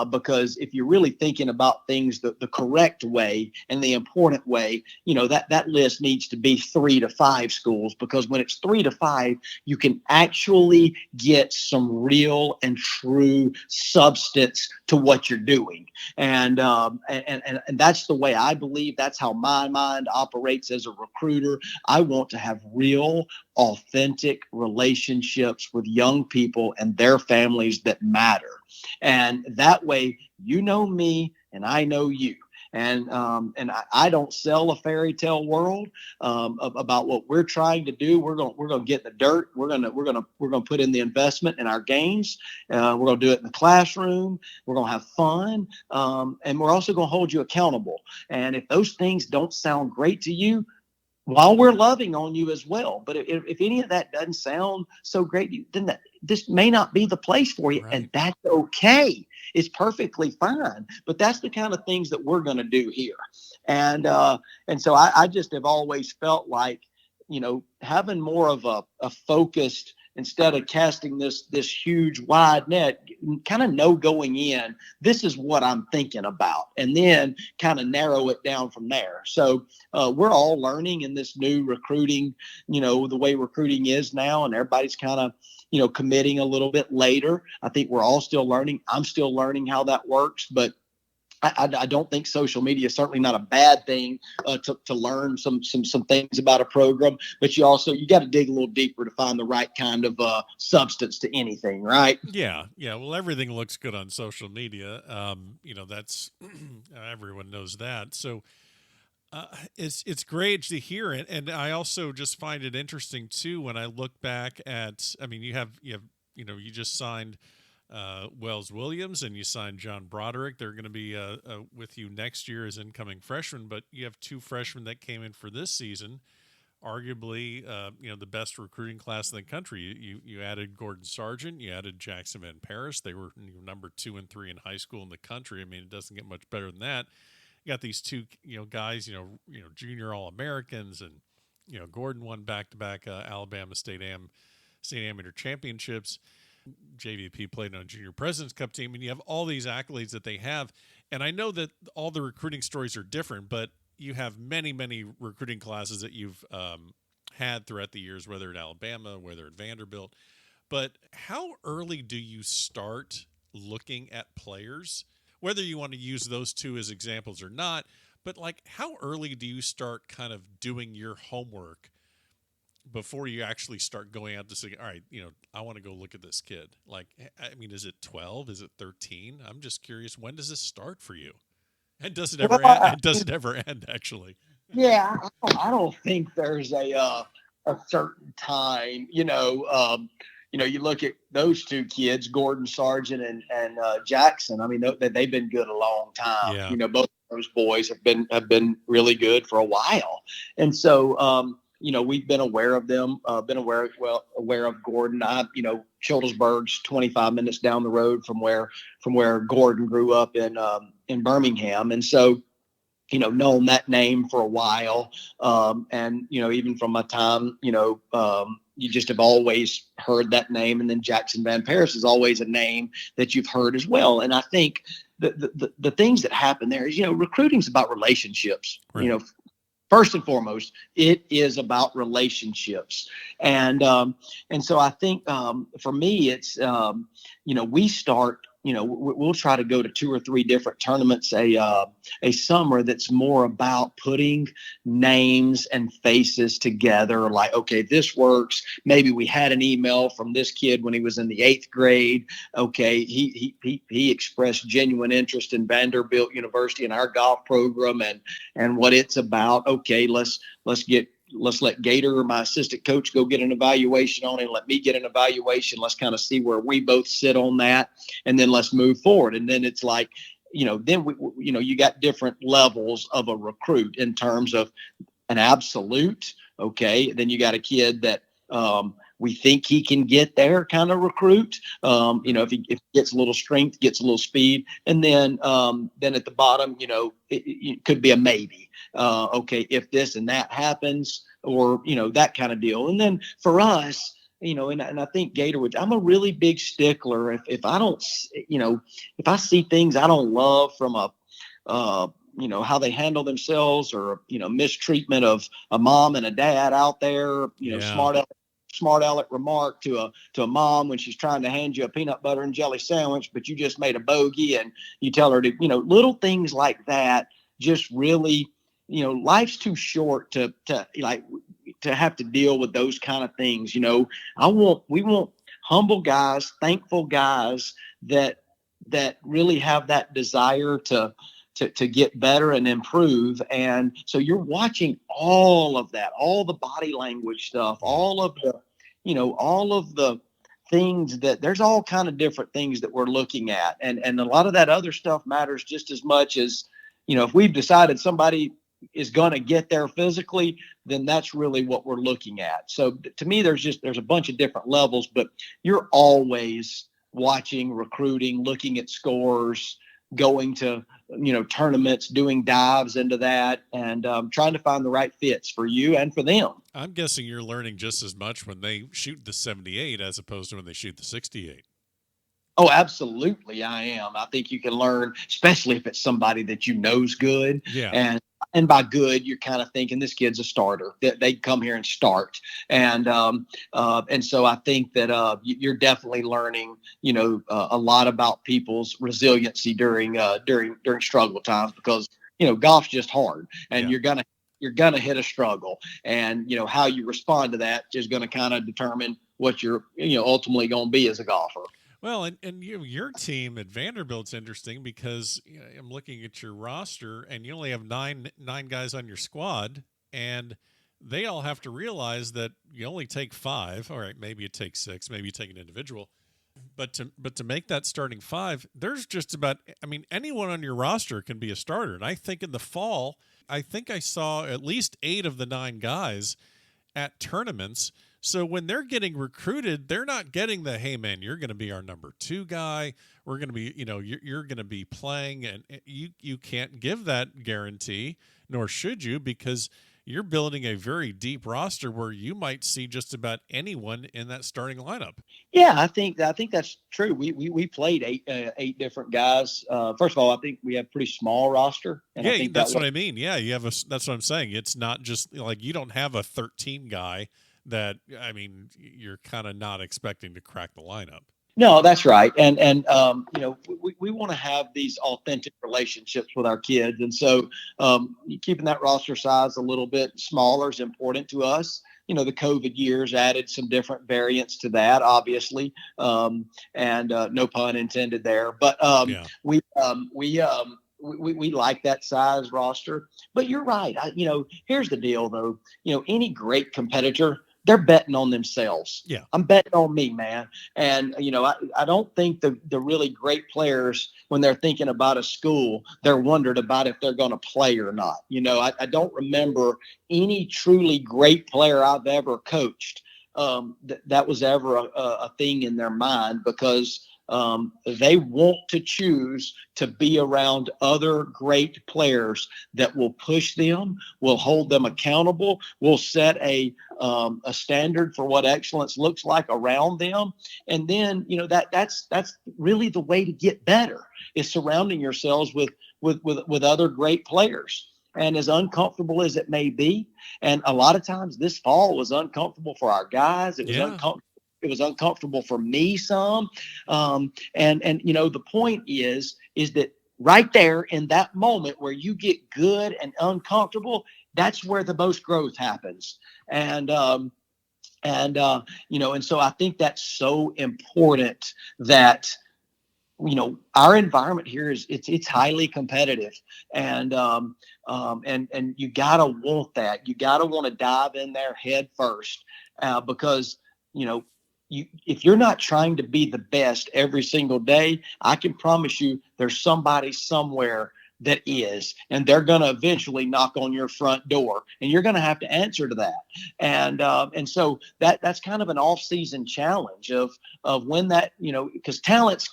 Because if you're really thinking about things the correct way and the important way, that list needs to be 3 to 5 schools, because when it's 3 to 5, you can actually get some real and true substance to what you're doing. And that's the way I believe. That's how my mind operates as a recruiter. I want to have real, authentic relationships with young people and their families that matter. And that way, you know me and I know you. And I don't sell a fairy tale world about what we're trying to do. We're going to get in the dirt. We're going to put in the investment in our games. We're going to do it in the classroom. We're going to have fun, and we're also going to hold you accountable. And if those things don't sound great to you, while we're loving on you as well. But if any of that doesn't sound so great, then this may not be the place for you. Right. And that's okay. It's perfectly fine. But that's the kind of things that we're going to do here. And so I just have always felt like, having more of a focused, instead of casting this huge wide net, kind of know going in, this is what I'm thinking about, and then kind of narrow it down from there. So we're all learning in this new recruiting, the way recruiting is now, and everybody's kind of, committing a little bit later. I think we're all still learning. I'm still learning how that works, but I don't think social media is certainly not a bad thing to learn some things about a program, but you got to dig a little deeper to find the right kind of substance to anything, right? Yeah. Well, everything looks good on social media. That's everyone knows that. So it's great to hear it, and I also just find it interesting too when I look back at. I mean, you just signed Wells Williams, and you signed John Broderick. They're going to be with you next year as incoming freshmen, but you have 2 freshmen that came in for this season, arguably the best recruiting class in the country. You added Gordon Sargent, you added Jackson Van Paris. They were number 2 and 3 in high school in the country. I mean, it doesn't get much better than that. You got these 2 guys, junior All-Americans, and Gordon won back-to-back Alabama State Amateur championships. JVP played on a junior President's Cup team, and you have all these accolades that they have. And I know that all the recruiting stories are different, but you have many, many recruiting classes that you've had throughout the years, whether at Alabama, whether at Vanderbilt. But how early do you start looking at players, whether you want to use those 2 as examples or not? But how early do you start kind of doing your homework before you actually start going out to say, all right, I want to go look at this kid? Is it 12? Is it 13? I'm just curious, when does this start for you? And does it ever end? Does it ever end, actually? Yeah, I don't think there's a certain time. You look at those 2 kids, Gordon Sargent and Jackson. I mean, they've been good a long time. Yeah. Both of those boys have been really good for a while, and so we've been aware of them. Been aware of Gordon. Childersburg's 25 minutes down the road from where Gordon grew up in Birmingham, and so known that name for a while. And even from my time, you just have always heard that name. And then Jackson Van Paris is always a name that you've heard as well. And I think the things that happen there is, recruiting's about relationships. Right. First and foremost, it is about relationships. And so I think for me, it's, we start we'll try to go to 2 or 3 different tournaments a summer that's more about putting names and faces together. Like, okay, this works. Maybe we had an email from this kid when he was in the 8th grade. Okay, he expressed genuine interest in Vanderbilt University and our golf program and what it's about. Okay, let's let Gator, my assistant coach, go get an evaluation on it. Let me get an evaluation. Let's kind of see where we both sit on that, and then let's move forward. And then it's like, then you got different levels of a recruit in terms of an absolute. Okay, then you got a kid that we think he can get there kind of recruit. If he gets a little strength, gets a little speed, and then at the bottom, it could be a maybe. Okay, if this and that happens, or that kind of deal. And then for us, and I think Gator would. I'm a really big stickler. If I don't, if I see things I don't love from how they handle themselves, or mistreatment of a mom and a dad out there, smart aleck remark to a mom when she's trying to hand you a peanut butter and jelly sandwich, but you just made a bogey, and you tell her to, little things like that. Just really, life's too short to have to deal with those kind of things. We want humble guys, thankful guys that really have that desire to get better and improve. And so you're watching all of that, all the body language stuff, all of the things that there's all kind of different things that we're looking at. And a lot of that other stuff matters just as much as, if we've decided somebody is going to get there physically, then that's really what we're looking at. So to me, there's a bunch of different levels, but you're always watching, recruiting, looking at scores, going to, tournaments, doing dives into that, and trying to find the right fits for you and for them. I'm guessing you're learning just as much when they shoot the 78 as opposed to when they shoot the 68. Oh, absolutely. I am. I think you can learn, especially if it's somebody that know's good. Yeah. And by good, you're kind of thinking this kid's a starter. They come here and start. And so I think that you're definitely learning, a lot about people's resiliency during struggle times, because golf's just hard, and you're gonna hit a struggle, and how you respond to that is going to kind of determine what you're ultimately going to be as a golfer. Well, and your team at Vanderbilt's interesting because I'm looking at your roster, and you only have nine guys on your squad, and they all have to realize that you only take 5. All right, maybe you take 6, maybe you take an individual, but to make that starting 5, there's just about, anyone on your roster can be a starter. And I think in the fall, I think I saw at least 8 of the 9 guys at tournaments. So when they're getting recruited, they're not getting the, hey man, you're going to be our number 2 guy. We're going to be, you're going to be playing, and you can't give that guarantee, nor should you, because you're building a very deep roster where you might see just about anyone in that starting lineup. Yeah, I think that's true. We played 8 different guys. First of all, I think we have a pretty small roster. And yeah, I think that's what I mean. Yeah, that's what I'm saying. It's not just like you don't have a 13 guy that, you're kind of not expecting to crack the lineup. No, that's right. And we want to have these authentic relationships with our kids. And so keeping that roster size a little bit smaller is important to us. The COVID years added some different variants to that, obviously, and no pun intended there. But we like that size roster. But you're right. Here's the deal, though. Any great competitor, they're betting on themselves. Yeah. I'm betting on me, man. And, I don't think the really great players, when they're thinking about a school, they're wondering about if they're going to play or not. I don't remember any truly great player I've ever coached that was ever a thing in their mind, because they want to choose to be around other great players that will push them, will hold them accountable, will set a standard for what excellence looks like around them. And then, that's really the way to get better, is surrounding yourselves with other great players. And as uncomfortable as it may be, and a lot of times this fall was uncomfortable for our guys. It was uncomfortable It was uncomfortable for me some. And you know, the point is that right there in that moment where you get good and uncomfortable, that's where the most growth happens. And you know, and so I think that's so important that, you know, our environment here is it's highly competitive, and and you gotta want that. You gotta want to dive in there head first, because, you know, if you're not trying to be the best every single day, I can promise you there's somebody somewhere that is, and they're going to eventually knock on your front door, and you're going to have to answer to that. And so that's kind of an off-season challenge of when that, you know, because talent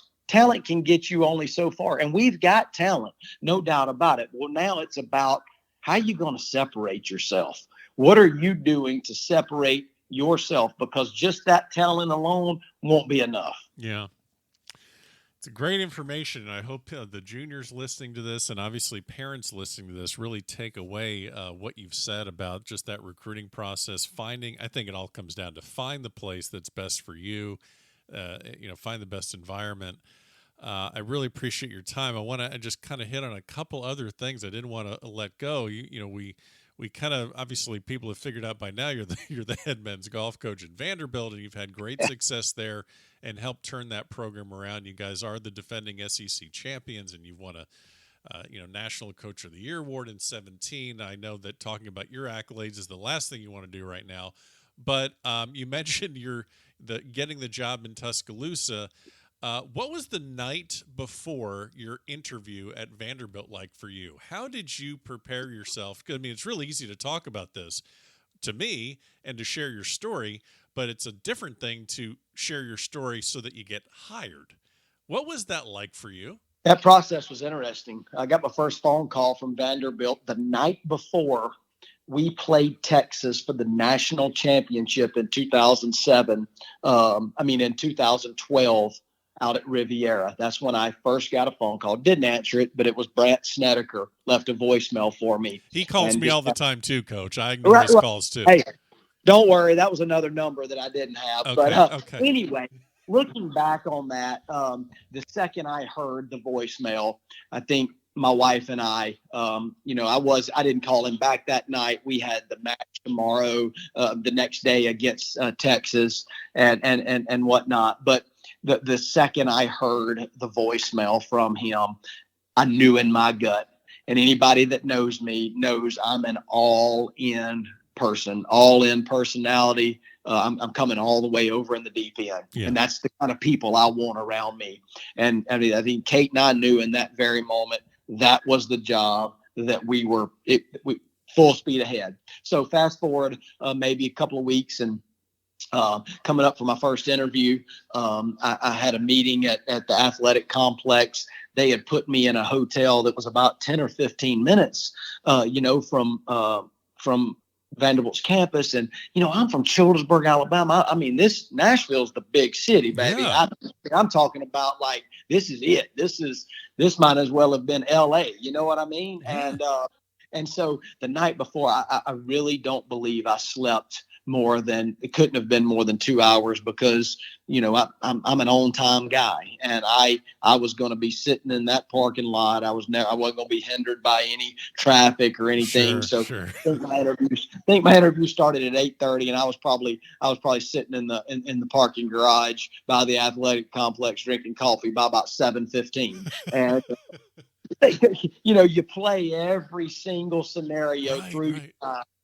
can get you only so far, and we've got talent, no doubt about it. Well, now it's about how you going to separate yourself. What are you doing to separate yourself? Because just that talent alone won't be enough. Yeah. It's great information, and I hope the juniors listening to this, and obviously parents listening to this, really take away what you've said about just that recruiting process. I think it all comes down to find the place that's best for you, you know, find the best environment. I really appreciate your time. I want to just kind of hit on a couple other things I didn't want to let go. You know, we kind of, obviously people have figured out by now you're the head men's golf coach at Vanderbilt, and you've had great success there and helped turn that program around. You guys are the defending SEC champions, and you've won a you know, National Coach of the Year award in 2017. I know that talking about your accolades is the last thing you want to do right now, but you mentioned getting the job in Tuscaloosa. What was the night before your interview at Vanderbilt like for you? How did you prepare yourself? I mean, it's really easy to talk about this to me and to share your story, but it's a different thing to share your story so that you get hired. What was that like for you? That process was interesting. I got my first phone call from Vanderbilt the night before we played Texas for the national championship in 2007. In 2012. Out at Riviera. That's when I first got a phone call. Didn't answer it, but it was Brant Snedeker, left a voicemail for me. He calls me all the time too, Coach. I ignore his calls too. Hey, don't worry. That was another number that I didn't have. Okay, but anyway, looking back on that, the second I heard the voicemail, I think my wife and I, you know, I didn't call him back that night. We had the match tomorrow, the next day against Texas and whatnot. But the second I heard the voicemail from him, I knew in my gut, and anybody that knows me knows I'm an all-in person, all-in personality. I'm coming all the way over in the deep end. Yeah. And that's the kind of people I want around me. And I mean, I think Kate and I knew in that very moment that was the job that we full speed ahead. So fast forward maybe a couple of weeks, and coming up for my first interview, I had a meeting at the athletic complex. They had put me in a hotel that was about 10 or 15 minutes, you know, from Vanderbilt's campus. And, you know, I'm from Childersburg, Alabama. I mean, Nashville's the big city, baby. Yeah. I'm talking about, like, this is it. This might as well have been LA. You know what I mean? Yeah. And so the night before, I really don't believe I slept it couldn't have been more than 2 hours, because, you know, I'm an on-time guy, and I was going to be sitting in that parking lot. I wasn't going to be hindered by any traffic or anything. Sure. I think my interview started at 8:30, and I was probably sitting in the parking garage by the athletic complex drinking coffee by about 7:15. And you know, you play every single scenario through.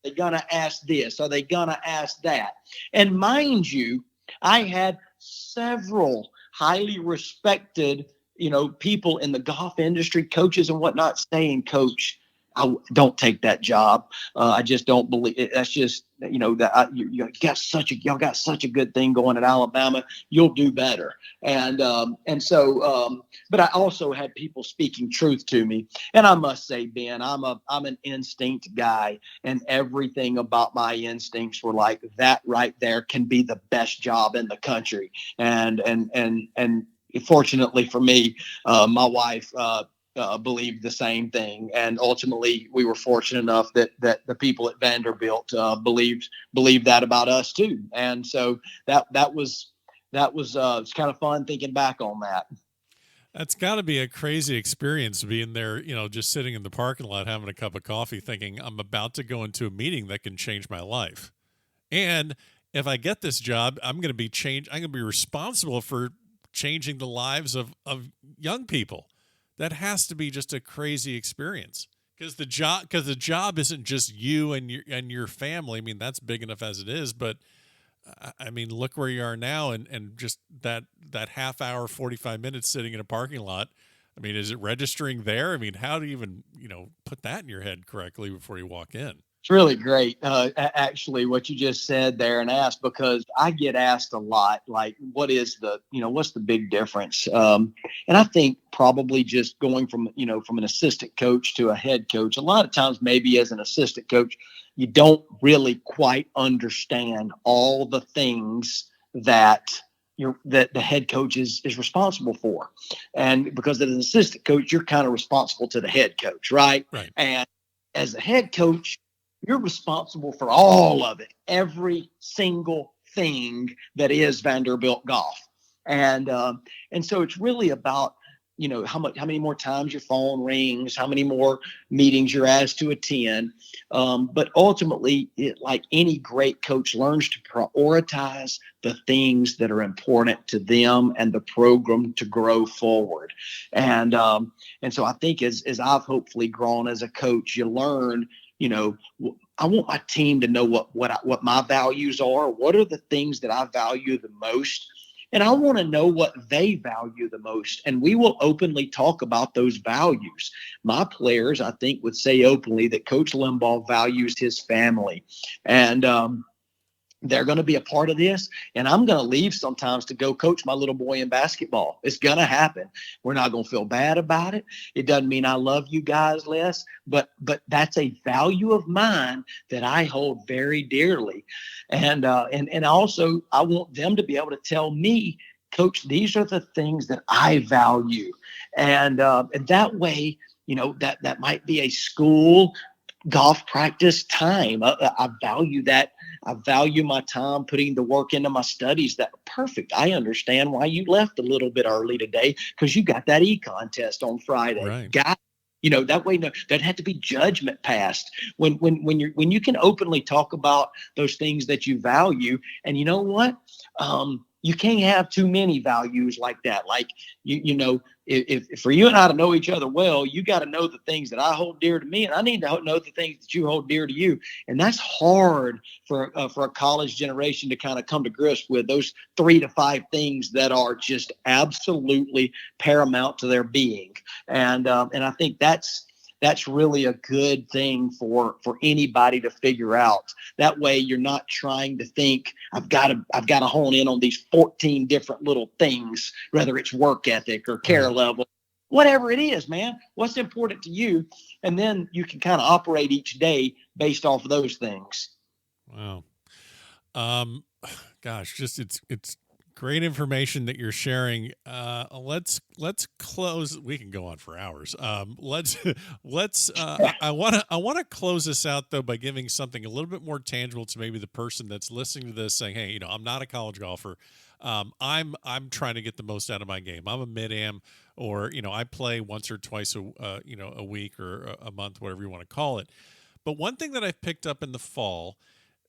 They're going to ask this. Are they going to ask that? And mind you, I had several highly respected, you know, people in the golf industry, coaches and whatnot, saying, Coach, I don't take that job. I just don't believe it. That's just, you know, that y'all got such a good thing going at Alabama. You'll do better. And so, but I also had people speaking truth to me. And I must say, Ben, I'm an instinct guy, and everything about my instincts were like, that right there can be the best job in the country. And fortunately for me, my wife, believed the same thing, and ultimately we were fortunate enough that the people at Vanderbilt believed that about us too. And so that was that was it's kind of fun thinking back on that. That's got to be a crazy experience being there, just sitting in the parking lot having a cup of coffee thinking I'm about to go into a meeting that can change my life. And if I get this job, I'm going to be responsible for changing the lives of young people. That has to be just a crazy experience because the job isn't just you and your family. I mean, that's big enough as it is, but I mean, look where you are now, and just that half hour, 45 minutes sitting in a parking lot. I mean, is it registering there? I mean, how do you even, put that in your head correctly before you walk in? It's really great, actually, what you just said there and asked, because I get asked a lot, like, what's the big difference? And I think probably just going from an assistant coach to a head coach, a lot of times maybe as an assistant coach, you don't really quite understand all the things that that the head coach is responsible for. And because as an assistant coach, you're kind of responsible to the head coach, right? Right. And as a head coach, you're responsible for all of it, every single thing that is Vanderbilt golf. And so it's really about, how many more times your phone rings, how many more meetings you're asked to attend. But ultimately, like any great coach learns to prioritize the things that are important to them and the program to grow forward. And so I think as I've hopefully grown as a coach, you learn, I want my team to know what my values are. What are the things that I value the most? And I want to know what they value the most. And we will openly talk about those values. My players, I think, would say openly that Coach Limbaugh values his family. And they're going to be a part of this, and I'm going to leave sometimes to go coach my little boy in basketball. It's going to happen. We're not going to feel bad about it. It doesn't mean I love you guys less, but that's a value of mine that I hold very dearly. And also I want them to be able to tell me, Coach, these are the things that I value. And that way, that might be a school golf practice time. I value that. I value my time putting the work into my studies. That perfect. I understand why you left a little bit early today, because you got that e-contest on Friday. Right. That way, no, doesn't have to be judgment passed. When you can openly talk about those things that you value, and you know what? You can't have too many values like that. Like, if for you and I to know each other well, you got to know the things that I hold dear to me, and I need to know the things that you hold dear to you. And that's hard for a college generation to kind of come to grips with, those 3 to 5 things that are just absolutely paramount to their being. And I think that's really a good thing for anybody to figure out. That way, you're not trying to think, I've got to hone in on these 14 different little things, whether it's work ethic or care level, whatever it is, man. What's important to you? And then you can kind of operate each day based off of those things. Wow. Gosh, just it's great information that you're sharing. Let's close. We can go on for hours. I want to close this out though by giving something a little bit more tangible to maybe the person that's listening to this, saying, "Hey, I'm not a college golfer. I'm trying to get the most out of my game. I'm a mid-am, or I play once or twice a week or a month, whatever you want to call it." But one thing that I've picked up in the fall,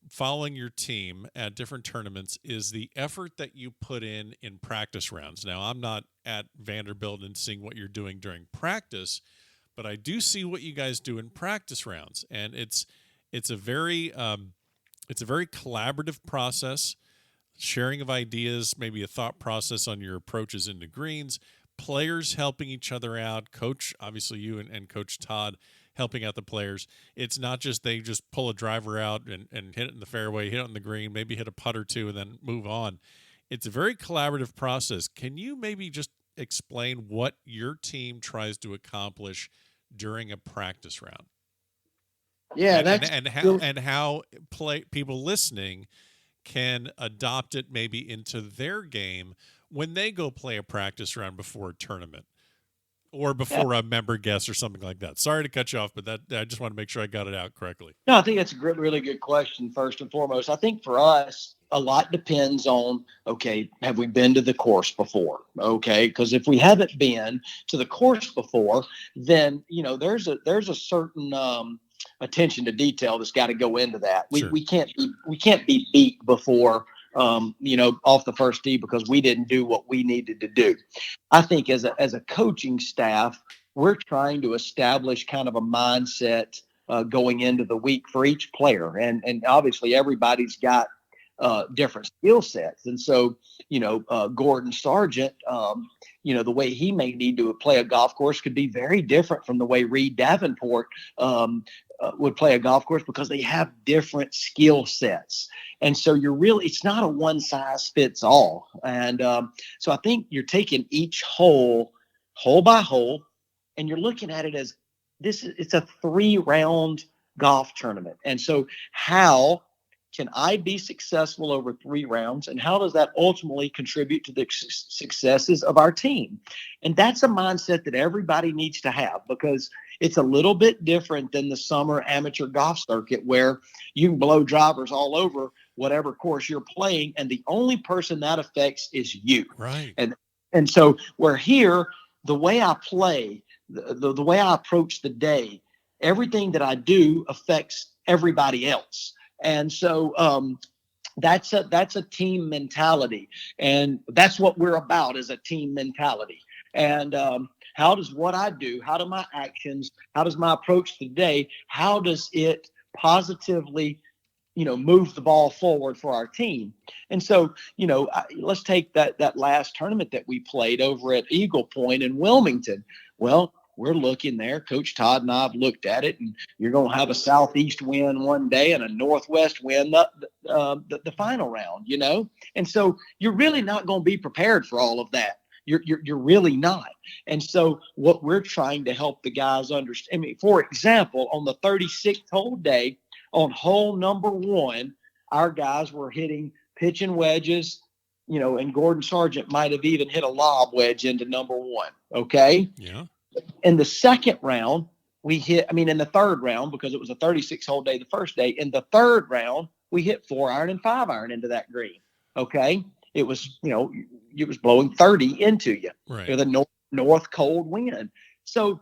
following your team at different tournaments, is the effort that you put in practice rounds. Now, I'm not at Vanderbilt and seeing what you're doing during practice, but I do see what you guys do in practice rounds, and it's a very collaborative process, sharing of ideas, maybe a thought process on your approaches into greens, players helping each other out, coach, obviously you and Coach Todd helping out the players. It's not just they just pull a driver out and hit it in the fairway, hit it on the green, maybe hit a putt or two, and then move on. It's a very collaborative process. Can you maybe just explain what your team tries to accomplish during a practice round? Yeah, and how people listening can adopt it maybe into their game when they go play a practice round before a tournament, or before a member guest or something like that. Sorry to cut you off, but I just want to make sure I got it out correctly. No, I think that's a really good question, first and foremost. I think for us, a lot depends on, okay, have we been to the course before? Okay, because if we haven't been to the course before, then there's a certain attention to detail that's got to go into that. Sure. We can't be beat before off the first tee because we didn't do what we needed to do. I think as a coaching staff, we're trying to establish kind of a mindset going into the week for each player, and obviously everybody's got different skill sets, and so Gordon Sargent, the way he may need to play a golf course could be very different from the way Reed Davenport would play a golf course, because they have different skill sets. And so it's not a one size fits all. And so I think you're taking each hole by hole, and you're looking at it as it's a 3-round golf tournament. And so how can I be successful over 3 rounds, and how does that ultimately contribute to the successes of our team? And that's a mindset that everybody needs to have, because it's a little bit different than the summer amateur golf circuit, where you can blow drivers all over whatever course you're playing, and the only person that affects is you. Right. And so we're here, the way I play, the way I approach the day, everything that I do affects everybody else. And so that's a team mentality, and that's what we're about, is a team mentality. And how does what I do, how do my actions, how does my approach to the day, how does it positively move the ball forward for our team? And so let's take that last tournament that we played over at Eagle Point in Wilmington. Well, we're looking there. Coach Todd and I have looked at it, and you're going to have a southeast wind one day and a northwest wind the final round, And so you're really not going to be prepared for all of that. You're really not. And so what we're trying to help the guys understand, for example, on the 36th hole day, on hole number 1, our guys were hitting pitching wedges, and Gordon Sargent might have even hit a lob wedge into number 1. Okay. Yeah. In the second round, in the third round, because it was a 36-hole day the first day, in the third round, we hit 4-iron and 5-iron into that green. Okay. It was, it was blowing 30 into you. Right. With a north cold wind. So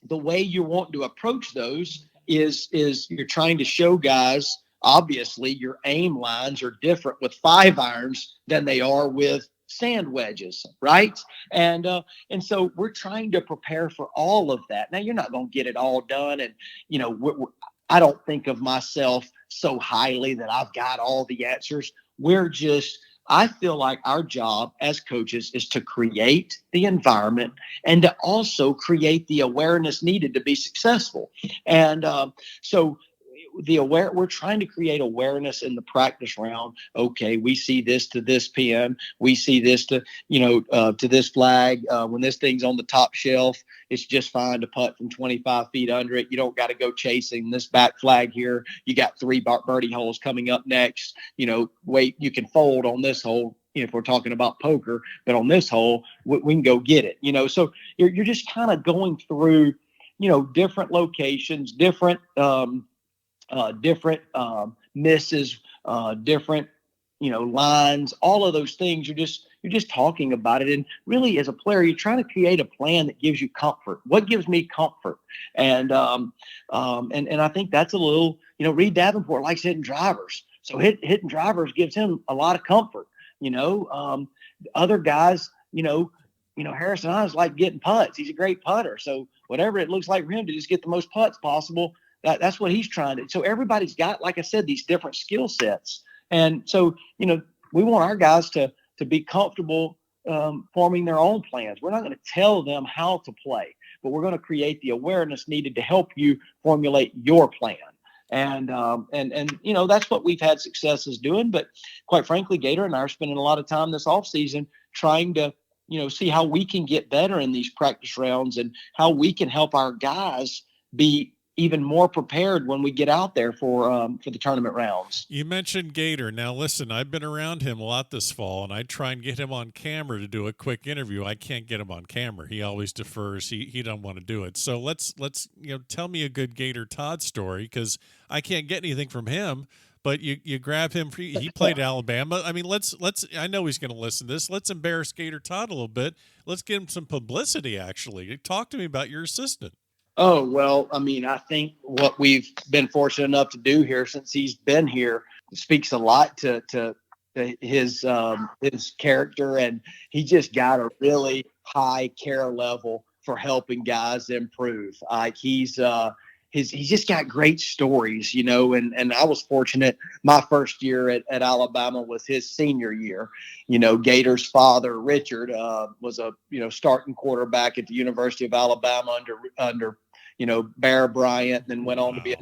the way you want to approach those is you're trying to show guys, obviously your aim lines are different with 5-irons than they are with sand wedges, right? And so we're trying to prepare for all of that. Now, you're not going to get it all done, and I don't think of myself so highly that I've got all the answers. I feel like our job as coaches is to create the environment and to also create the awareness needed to be successful. And so we're trying to create awareness in the practice round. Okay, we see this to this pin. We see this to this flag. When this thing's on the top shelf, it's just fine to putt from 25 feet under it. You don't got to go chasing this back flag here. You got 3 birdie holes coming up next. Wait, you can fold on this hole. If we're talking about poker, but on this hole, we can go get it. So you're just kind of going through, different locations, different misses, different, lines, all of those things. You're just talking about it. And really, as a player, you're trying to create a plan that gives you comfort. What gives me comfort? And I think that's a little, Reed Davenport likes hitting drivers. So hitting drivers gives him a lot of comfort. Other guys, Harrison Hines like getting putts. He's a great putter. So whatever it looks like for him to just get the most putts possible, that's what he's trying to. So everybody's got, like I said, these different skill sets. And so, we want our guys to be comfortable forming their own plans. We're not going to tell them how to play, but we're going to create the awareness needed to help you formulate your plan. And that's what we've had successes doing. But quite frankly, Gator and I are spending a lot of time this offseason trying to, see how we can get better in these practice rounds and how we can help our guys be even more prepared when we get out there for the tournament rounds. You mentioned Gator. Now, listen, I've been around him a lot this fall, and I try and get him on camera to do a quick interview. I can't get him on camera. He always defers. He don't want to do it. So let's tell me a good Gator Todd story, because I can't get anything from him. but you grab him. He played Alabama. I mean, let's. I know he's going to listen to this. Let's embarrass Gator Todd a little bit. Let's get him some publicity. Actually, talk to me about your assistant. Oh, well, I mean, I think what we've been fortunate enough to do here since he's been here speaks a lot to his character, and he just got a really high care level for helping guys improve. Like he's just got great stories, and I was fortunate. My first year at Alabama was his senior year. Gator's father, Richard, was a starting quarterback at the University of Alabama under Bear Bryant, and then went on to be a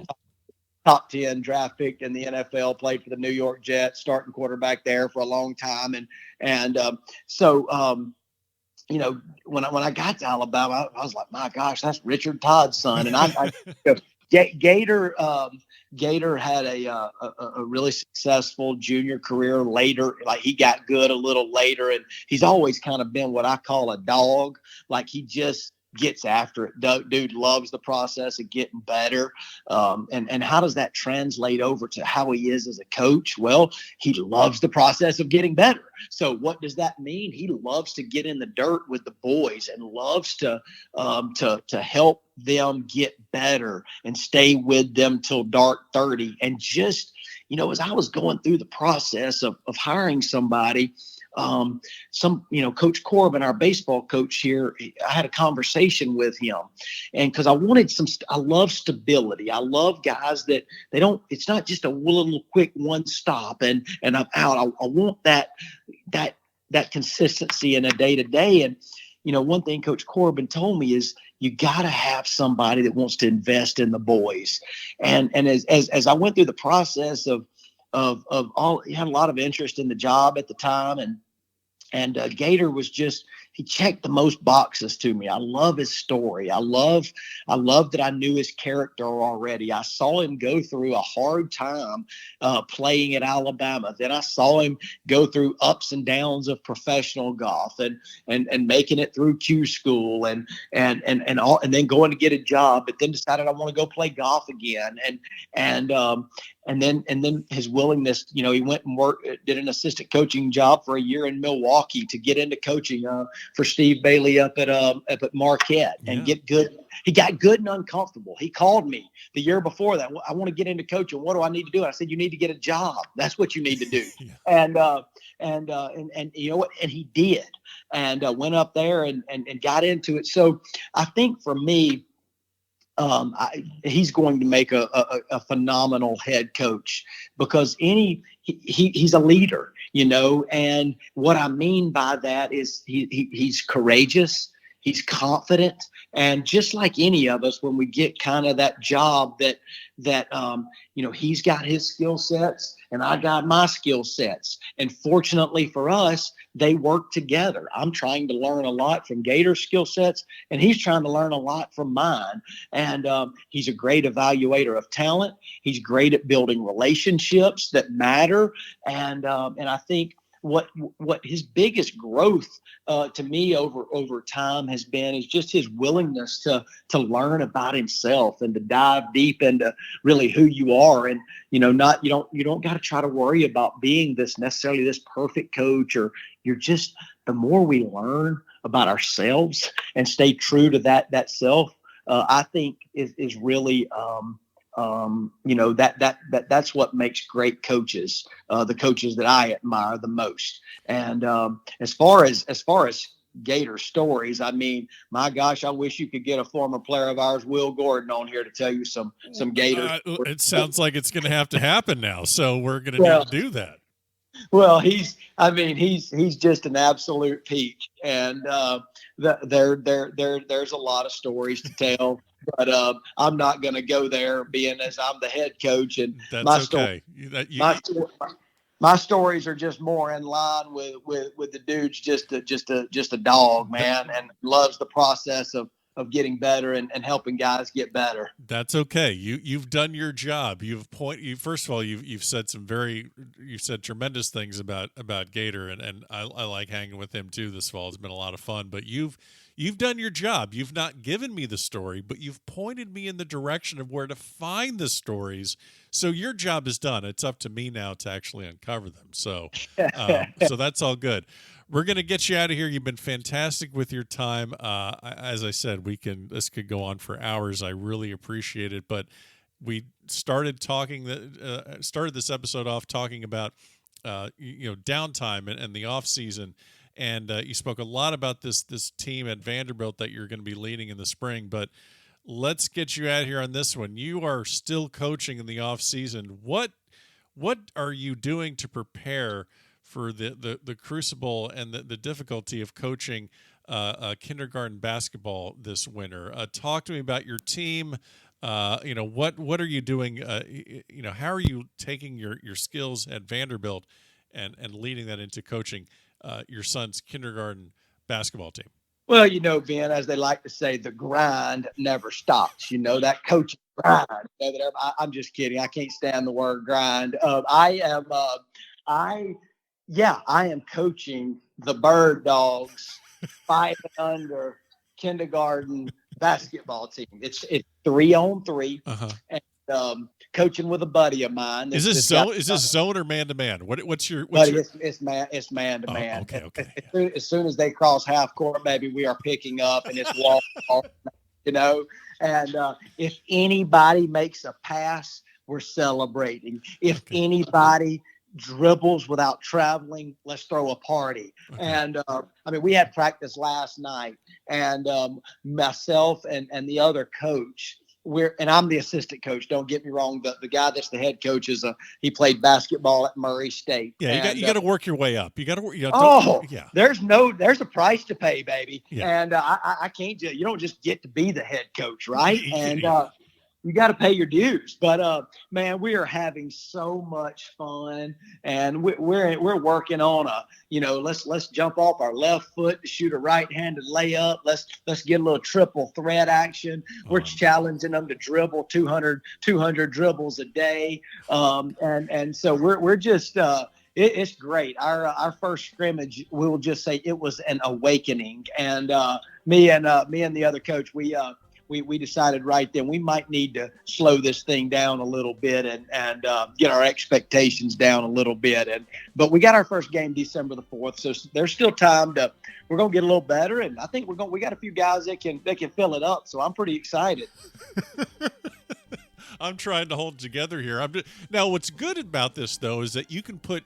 top 10 draft pick in the NFL, played for the New York Jets, starting quarterback there for a long time. When I got to Alabama, I was like, my gosh, that's Richard Todd's son. And Gator had a really successful junior career later. Like he got good a little later, and he's always kind of been what I call a dog. Like he just gets after it. Dude loves the process of getting better. And how does that translate over to how he is as a coach? Well, he loves the process of getting better. So what does that mean? He loves to get in the dirt with the boys and loves to help them get better and stay with them till dark 30. And just, as I was going through the process of hiring somebody, Coach Corbin, our baseball coach here, I had a conversation with him, and because I wanted I love stability. I love guys that it's not just a little quick one stop and I'm out. I want that consistency in a day to day. And, one thing Coach Corbin told me is you got to have somebody that wants to invest in the boys. And as I went through the process of all, he had a lot of interest in the job at the time. And Gator was he checked the most boxes to me. I love his story. I love that I knew his character already. I saw him go through a hard time playing at Alabama. Then I saw him go through ups and downs of professional golf and making it through Q school and then going to get a job, but then decided I want to go play golf again. And then his willingness, he went and did an assistant coaching job for a year in Milwaukee to get into coaching for Steve Bailey up at Marquette and get good. He got good and uncomfortable. He called me the year before that. I want to get into coaching. What do I need to do? I said, you need to get a job. That's what you need to do. Yeah. And you know what? And he did, and went up there and got into it. So I think for me, he's going to make a phenomenal head coach because he's a leader, and what I mean by that is he's courageous, he's confident, and just like any of us, when we get kind of that job that he's got his skill sets and I got my skill sets, and fortunately for us, they work together. I'm trying to learn a lot from Gator's skill sets, and he's trying to learn a lot from mine. And he's a great evaluator of talent. He's great at building relationships that matter. And I think what his biggest growth to me over time has been is just his willingness to learn about himself and to dive deep into really who you are. And you don't got to try to worry about being this perfect coach, or you're just, the more we learn about ourselves and stay true to that self, I think is really that's what makes great coaches, the coaches that I admire the most. And as far as Gator stories, I mean, my gosh, I wish you could get a former player of ours, Will Gordon, on here to tell you some Gator. It sounds like it's going to have to happen now, so we're going to need to do that. Well, he's just an absolute peach, and there's a lot of stories to tell. But I'm not going to go there, being as I'm the head coach, and that's my stories are just more in line with the dude's just a dog, man, and loves the process of getting better and helping guys get better. That's okay. You've done your job. First of all, you've said tremendous things about Gator, and I like hanging with him too this fall. It's been a lot of fun, but you've you've done your job. You've not given me the story, but you've pointed me in the direction of where to find the stories. So your job is done. It's up to me now to actually uncover them. So, so that's all good. We're going to get you out of here. You've been fantastic with your time. As I said, this could go on for hours. I really appreciate it. But we started started this episode off talking about, downtime and the off season. And you spoke a lot about this team at Vanderbilt that you're going to be leading in the spring. But let's get you out of here on this one. You are still coaching in the off season. What are you doing to prepare for the crucible and the difficulty of coaching kindergarten basketball this winter? Talk to me about your team. What are you doing? How are you taking your skills at Vanderbilt and leading that into coaching your son's kindergarten basketball team? Well, Ben, as they like to say, the grind never stops. That coaching grind. I'm just kidding. I can't stand the word grind. I am coaching the Bird Dogs 5 and under kindergarten basketball team. It's 3-on-3, and coaching with a buddy of mine. Is this zone or man to man? What's your? It's man to man. Okay. As soon as they cross half court, baby, we are picking up, and it's wall. And if anybody makes a pass, we're celebrating. If anybody dribbles without traveling, let's throw a party. Okay. And we had practice last night, and myself and the other coach, and I'm the assistant coach, don't get me wrong, the guy that's the head coach he played basketball at Murray State. Yeah, you got to work your way up. You got to work. There's a price to pay, baby. Yeah. And I can't you don't just get to be the head coach, right? And you got to pay your dues. But man, we are having so much fun, and we're working on let's jump off our left foot to shoot a right-handed layup. Let's get a little triple threat action. We're challenging them to dribble 200 dribbles a day, and so we're just. It's great. Our first scrimmage, we'll just say it was an awakening, and me and the other coach, we decided right then we might need to slow this thing down a little bit and get our expectations down a little bit. But we got our first game December the 4th, so there's still time we're going to get a little better. And I think we got a few guys that can fill it up. So I'm pretty excited. I'm trying to hold it together here. Now, what's good about this, though, is that you can put,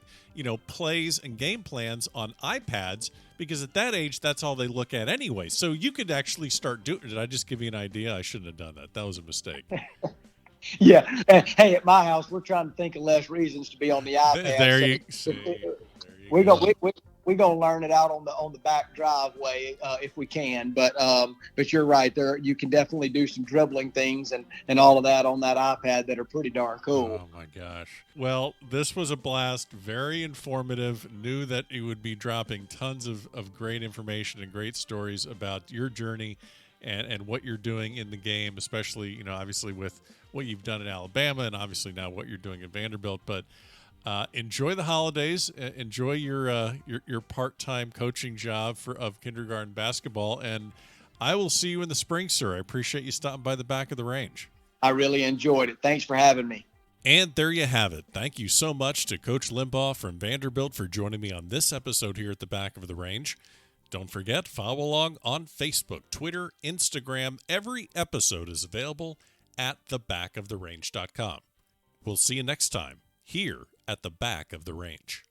plays and game plans on iPads, because at that age, that's all they look at anyway. So you could actually start doing. Did I just give you an idea? I shouldn't have done that. That was a mistake. Yeah. Hey, at my house, we're trying to think of less reasons to be on the iPad. There you go. We're gonna learn it out on the back driveway if we can. But you're right. There you can definitely do some dribbling things and all of that on that iPad that are pretty darn cool. Oh my gosh. Well, this was a blast. Very informative. Knew that you would be dropping tons of great information and great stories about your journey and what you're doing in the game, especially, obviously with what you've done in Alabama and obviously now what you're doing at Vanderbilt. But enjoy the holidays. Enjoy your part-time coaching job of kindergarten basketball, and I will see you in the spring, sir. I appreciate you stopping by the back of the range. I really enjoyed it. Thanks for having me. And there you have it. Thank you so much to Coach Limbaugh from Vanderbilt for joining me on this episode here at the back of the range. Don't forget, follow along on Facebook, Twitter, Instagram. Every episode is available at thebackoftherange.com. We'll see you next time here at the back of the range.